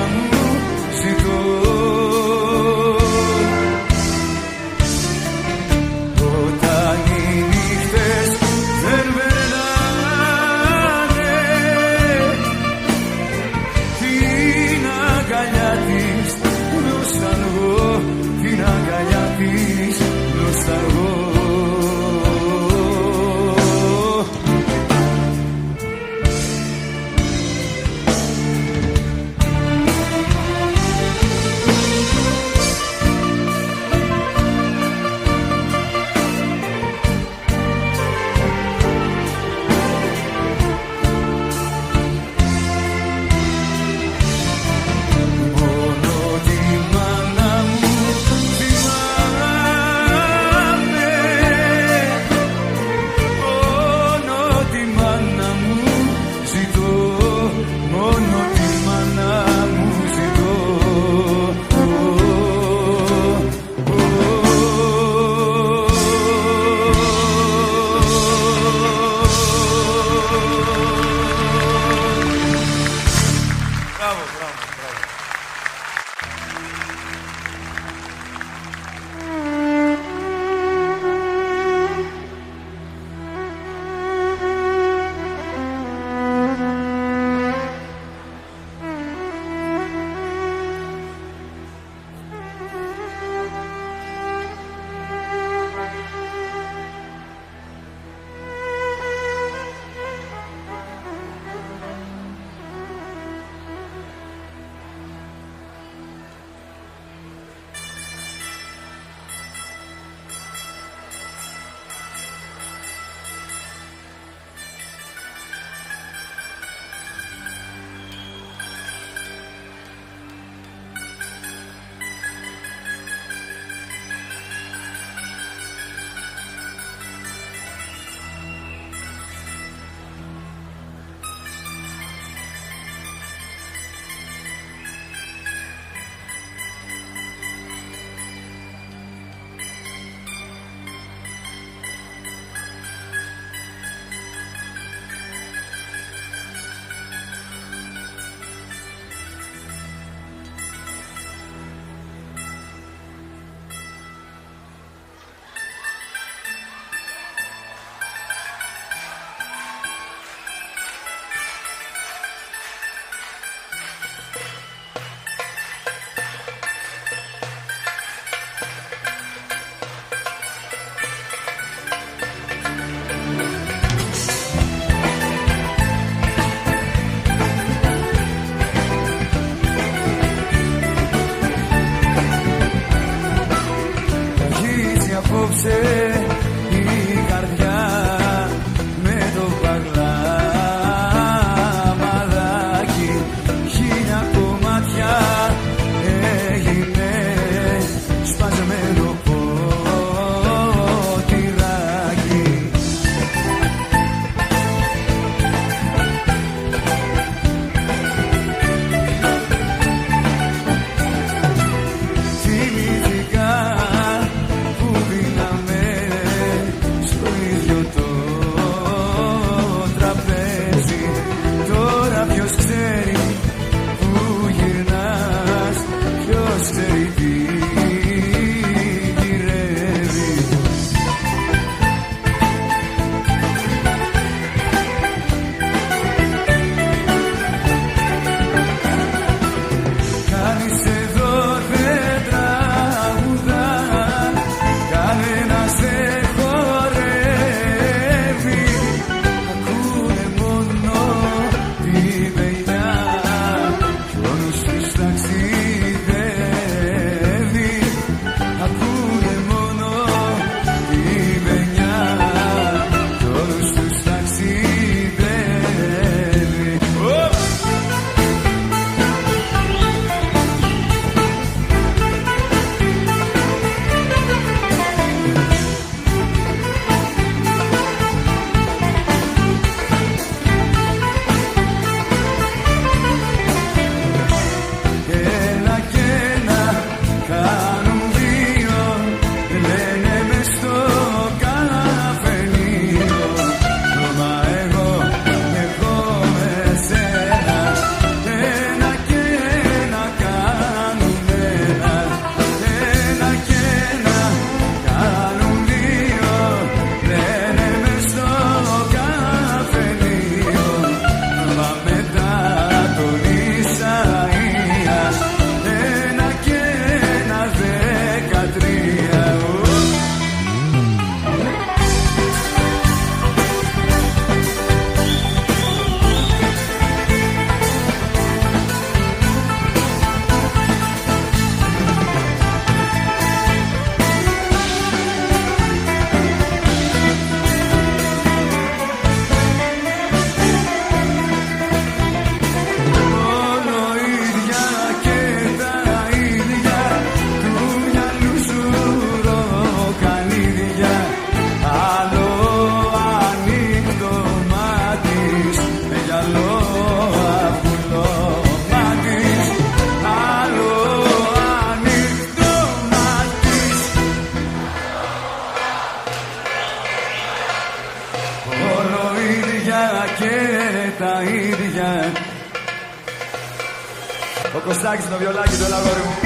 [SPEAKER 2] Ο Κωστάκης το βιολάκι του, έλα αγόρι μου.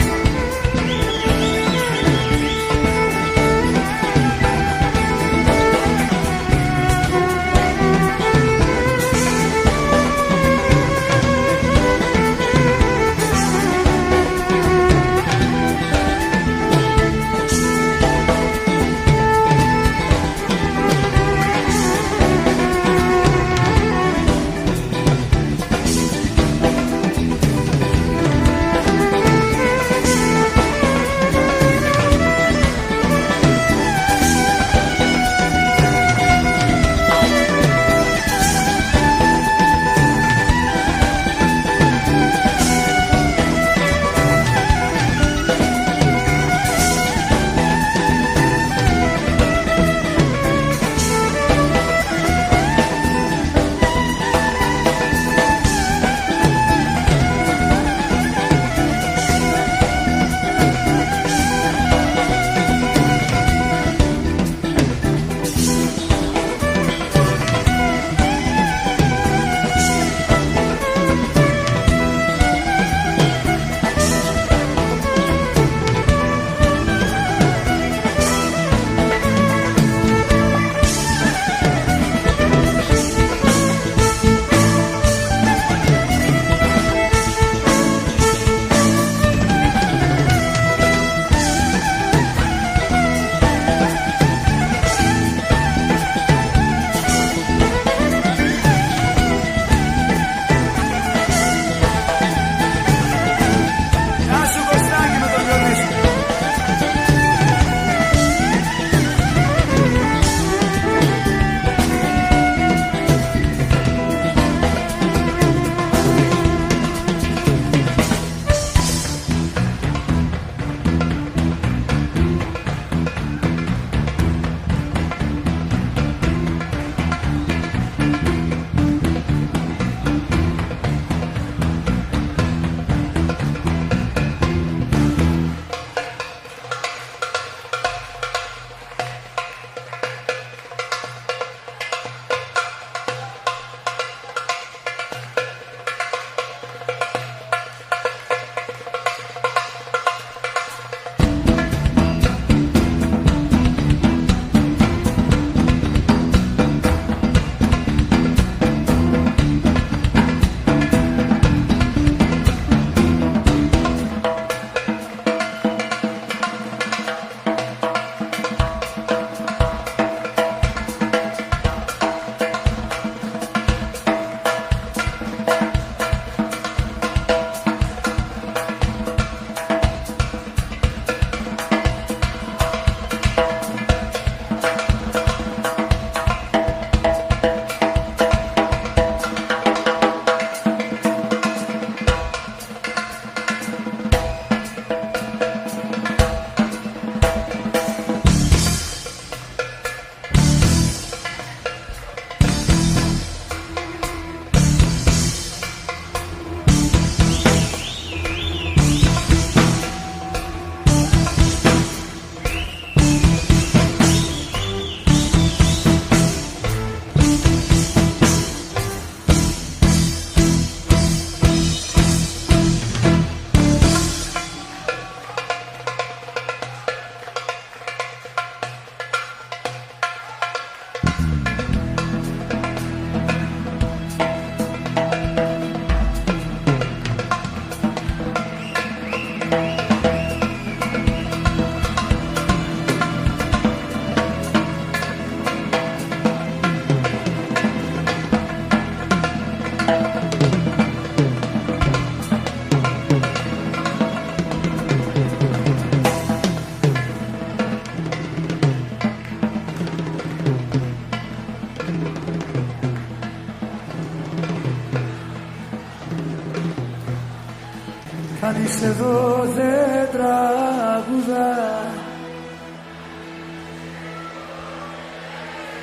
[SPEAKER 1] Κανείς εδώ δεν τραγουδά,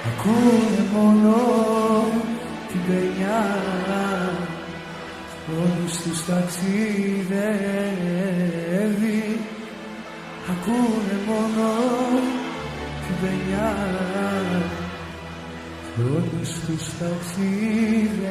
[SPEAKER 1] ακούνε μόνο την παινιά, όλους τους ταξιδεύει. Ακούνε μόνο την παινιά, όλους τους ταξιδεύει.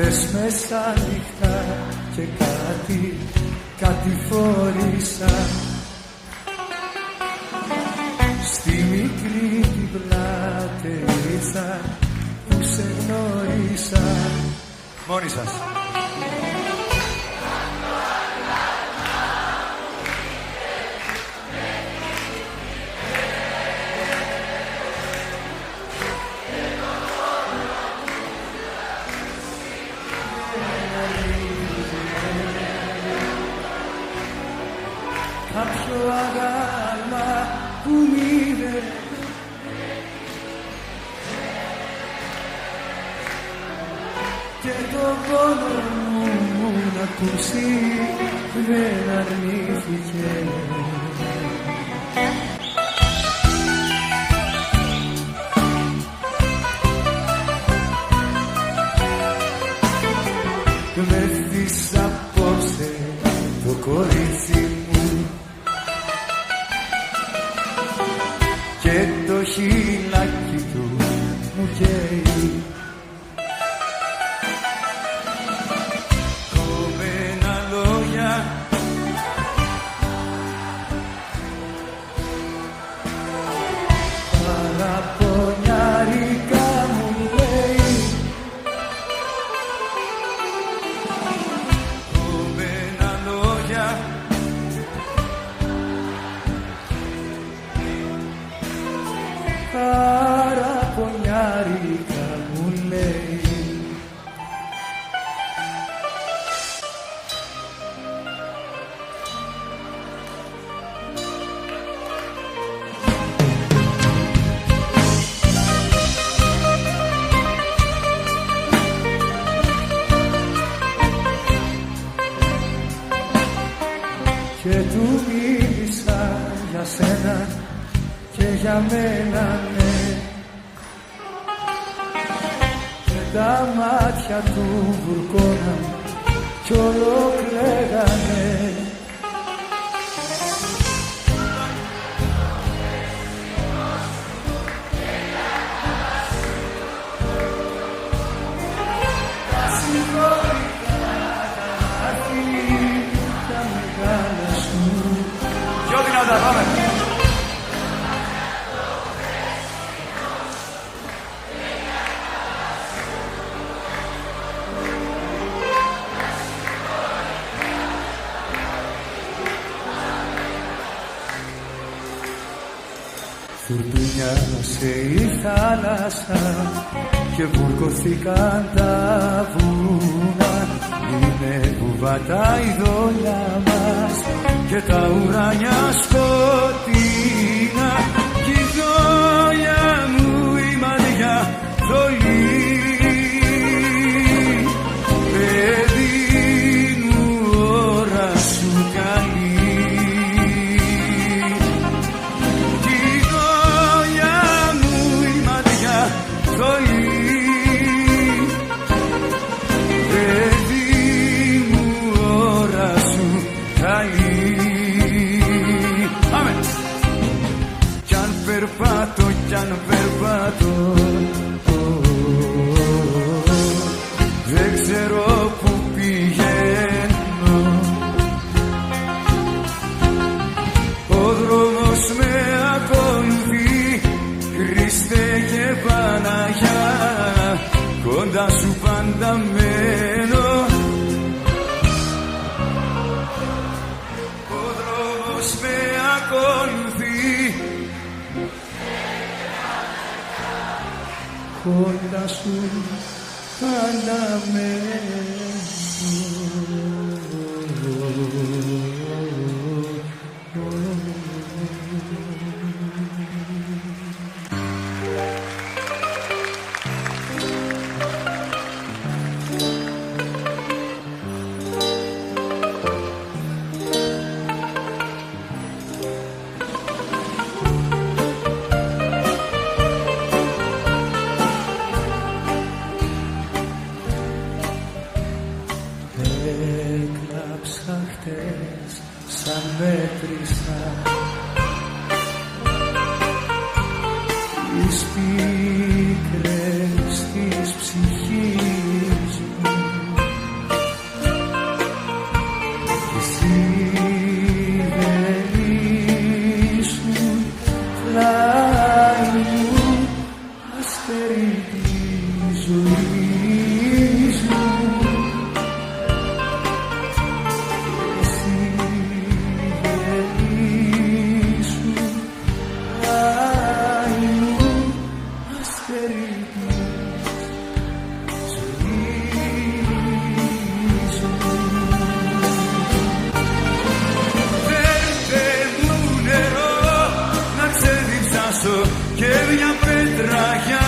[SPEAKER 1] χτες μεσάνυχτα και κάτι φόρησα στη μικρή την πλάτερίτσα που σε γνώρισα. Μόνοι σας. Κάποιο αγάλμα που μείνε και το πόνο μου να ακούσει δεν αρνήθηκε. Με δεις απόψε το κορίτσι μου και το χειλάκι του μου καίει. Κομμένα λόγια παραπονιάρικα μου λέει. Κομμένα λόγια παραπονιάρικα μου λέει. Και του μίλησα για σένα και για μένα, ναι, και τα μάτια του βουρκώναν κι όλο κλαίγανε. Τα συγχωρητά τα μάτια τα μεγάλα σου. Πιο δυνατά πάμε. Φουρτούνιασε η θάλασσα και βουρκωθήκαν τα βουνά. Είναι κουβάτα η δόλια μας και τα ουράνια σκοτεινά. Κι η δόλια μου η μαλλιά θολή. Παιδί μου ώρα σου καλή. Παιδί μου ώρα σου καλή. Πάμε! Κι αν περπάτω δεν ξέρω που πηγαίνω. Ο δρόμος με ακολουθεί, Χριστέ και Παναγιά, κοντά σου πάντα μένω. Ο δρόμος με ακολουθεί, κοντά σου πάντα μένω. Έκλαψα χτες
[SPEAKER 2] ζωή σου. Εσύ γέννη σου, άι μου αστέρι της ζωής σου. Φέρτε μου νερό να ξεδιψάσω και μια πέτραγια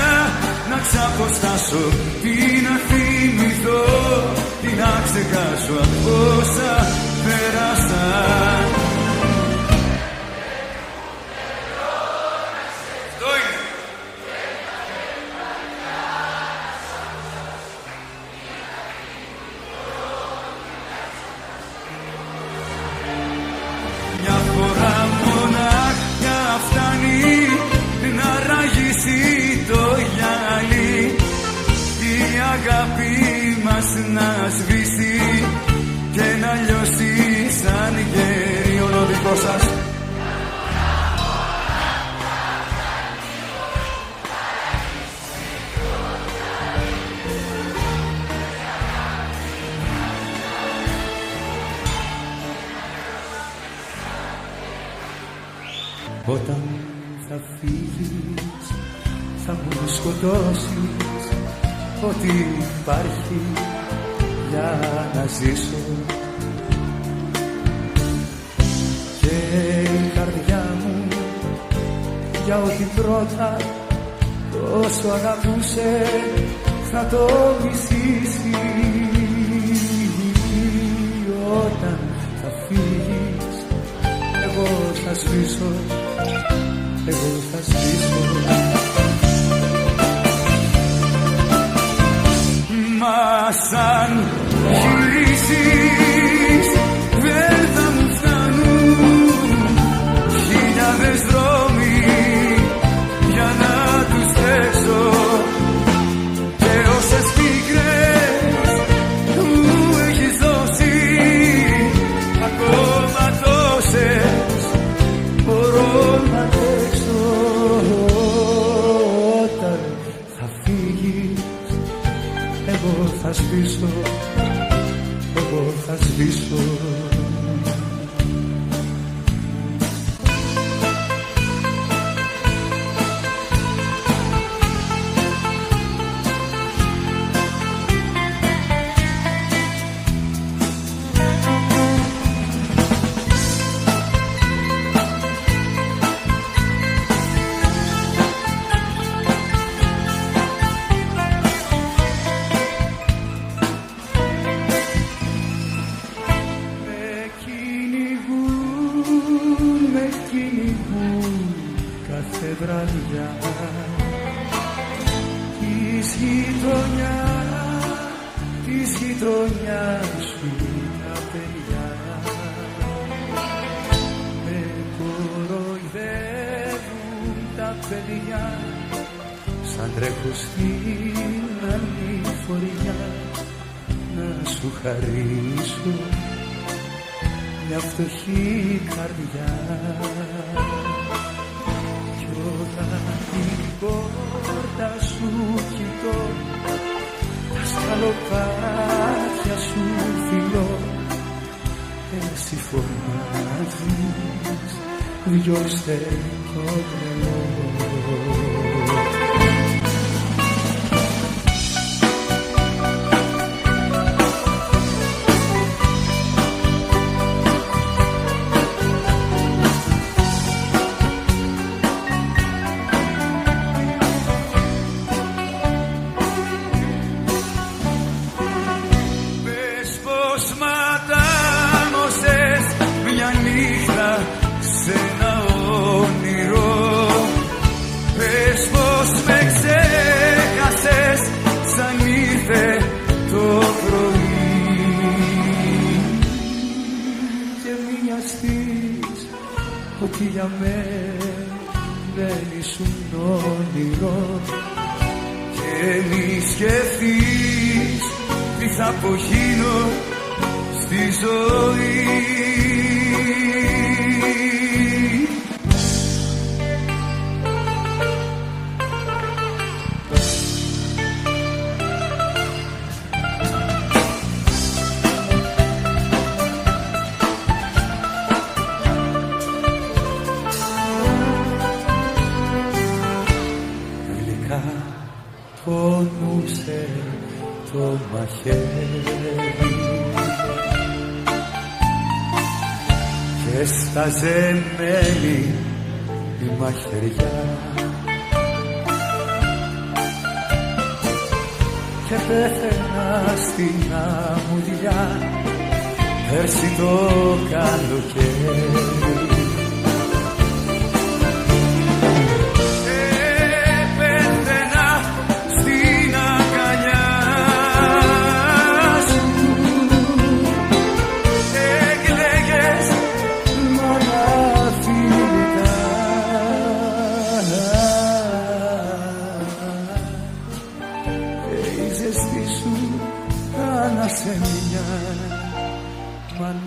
[SPEAKER 2] να ξαποστάσω, τι να θυμηθώ, τι να ξεχάσω από όσα πέρασαν. Αυτό είναι. Μια φορά μονάχα φτάνει να ράγισει το γυαλί, η αγάπη μας να σβήσει και να λιώσει σαν γέρι όλο δικό σας. Όταν θα φύγεις θα μου σκοτώσεις ό,τι υπάρχει για να ζήσω, και η καρδιά μου για ό,τι πρώτα τόσο αγαπούσε θα το μισήσει. Όταν θα φύγεις εγώ θα σβήσω, εγώ θα σβήσω. Μα σαν γυρίσεις δεν θα μου φτάνουν χιλιάδες δρόμοι για να τους τρέξω, και όσες πίκρες μου έχεις δώσει ακόμα τόσες μπορώ να τρέξω. Όταν θα φύγεις εγώ θα σβήσω, εγώ θα σβήσω. Κάθε βραδιά της γειτονιάς σου τα παιδιά με κοροϊδεύουν τα παιδιά, σαν τρέχω στην ανηφοριά να σου χαρίσω μια φτωχή καρδιά. Όταν την πόρτα σου κοιτώ, τα σκαλοπάτια σου φιλώ, εσύ φωνάζεις, διώστε το τρελό. Ότι για μένα δεν ήσουν όνειρο, και μη σκεφτείς τι θα απογίνω στη ζωή. πονούσε το μαχαίρι και σταζεμένη η μαχαιριά και πέθαινα στην αμμουδιά πέρσι το καλοκαίρι.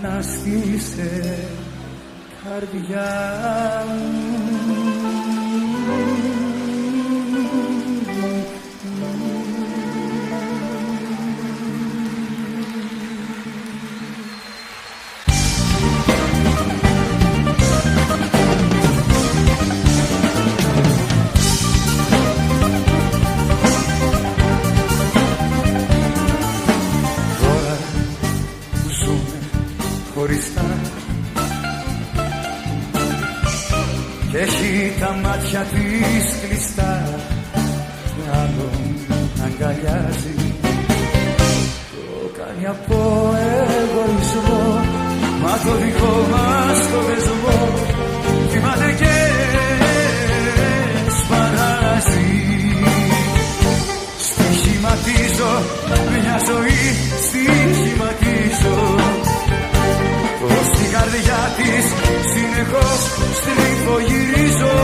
[SPEAKER 2] Αναστήσε καρδιά μου. Κι έχει τα μάτια της κλειστά κι άλλον αγκαλιάζει. Το κάνει από εγωισμό, μα το δικό μας το δεσμό θυμάται και σπαράζει. Στοιχηματίζω μια ζωή, στοιχηματίζω πως την καρδιά της συνεχώς στριφογυρίζω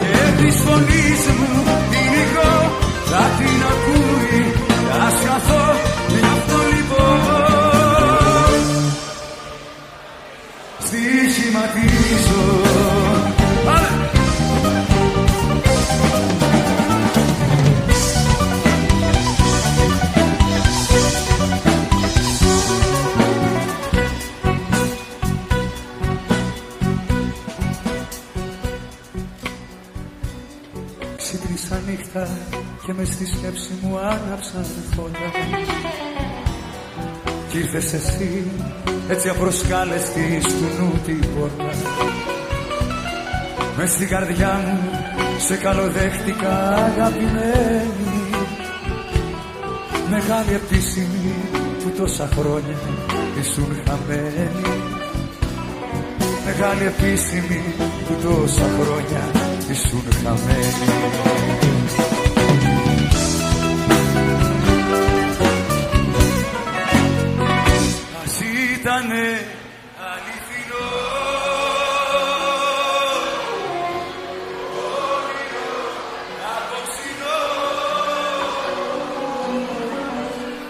[SPEAKER 2] και της φωνής μου την ηχό θα την ακούει, θα σκαθώ με αυτό λοιπόν. Στοιχηματίζω.
[SPEAKER 1] Ξύπνησα νύχτα και μες στη σκέψη μου άναψαν φώτα κι ήρθες εσύ έτσι απροσκάλεστη του νου την πόρτα. Μες στην καρδιά μου σε καλοδέχτηκα αγαπημένη, μεγάλη επίσημη που τόσα χρόνια ήσουν χαμένη. Μεγάλη επίσημη που τόσα χρόνια ήσουν χαμένη. Ας ήτανε αληθινό όνειρο απόψινο,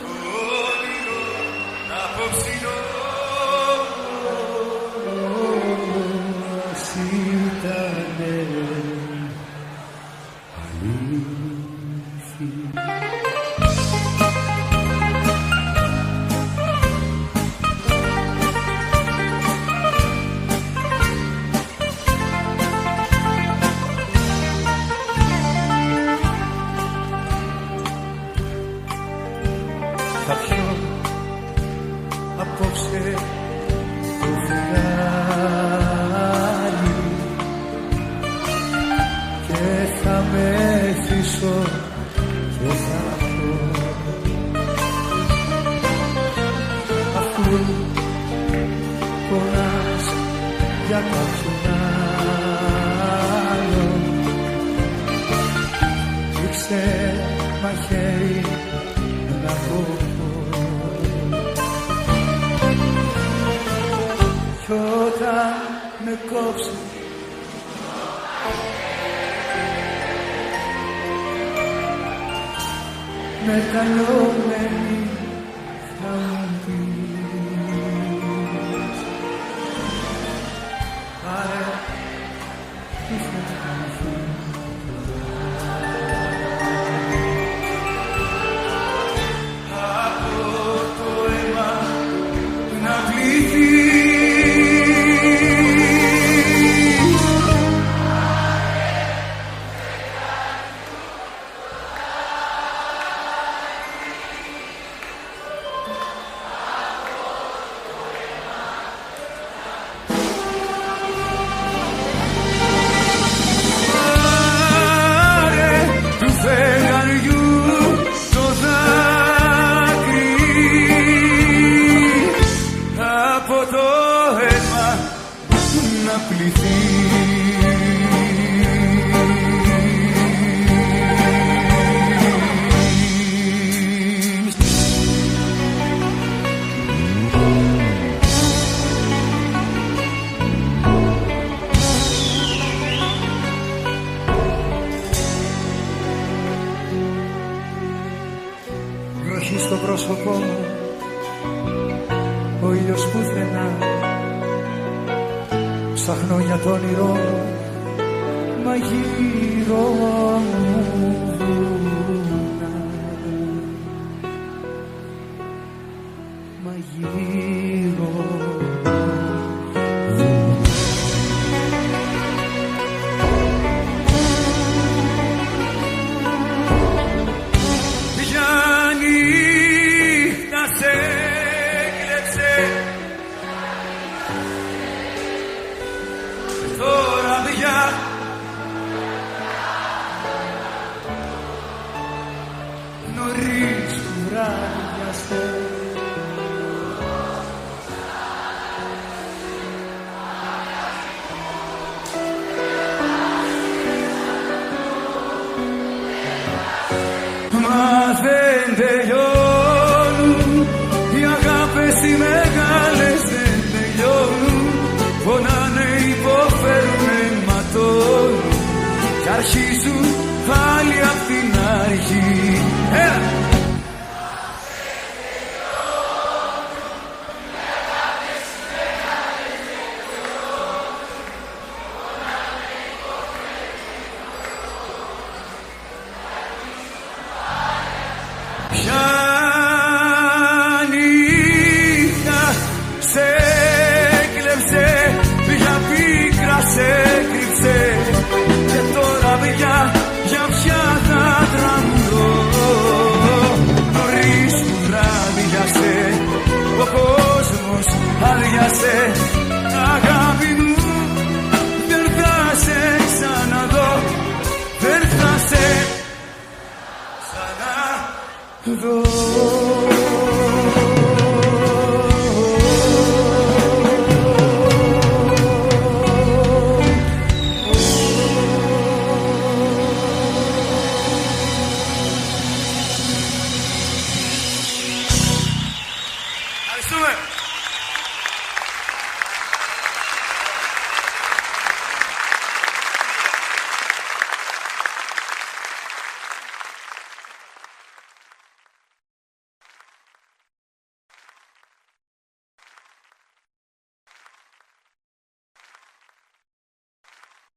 [SPEAKER 1] το όνειρο απόψινο. Ας ήτανε θα πιω απόψε το φεγγάρι και θα μεθύσω και θα πω, αφού πονάς για κάποιον άλλο, ρίξε μαχαίρι να πω. Κι όταν με κόψει με καλωμένη θα μου πεις, πάρε τι θα κάνει. Από το αίμα να πλήθει
[SPEAKER 2] βροχή στο πρόσωπό, ο ήλιος πουθενά. Ψάχνω για το όνειρό, μα γύρω μου βουνά, μα γύρω νωρίς κουράδιασε. Μα δεν τελειώνουν οι αγάπες οι μεγάλες, δεν τελειώνουν. Πονάνε, υποφέρουνε, ματώνουν κι αρχίζουν πάλι απ' την αρχή. Ποια νύχτα σε έκλεψε, ποια πίκρα σε έκρυψε, και τώρα πια για ποια θα τραγουδώ. Νωρίς που βράδιασε, ο κόσμος άδειασε. Αγάπη μου, δεν θα σε ξαναδώ, δεν θα σε ξαναδώ.
[SPEAKER 1] Ευχαριστούμε.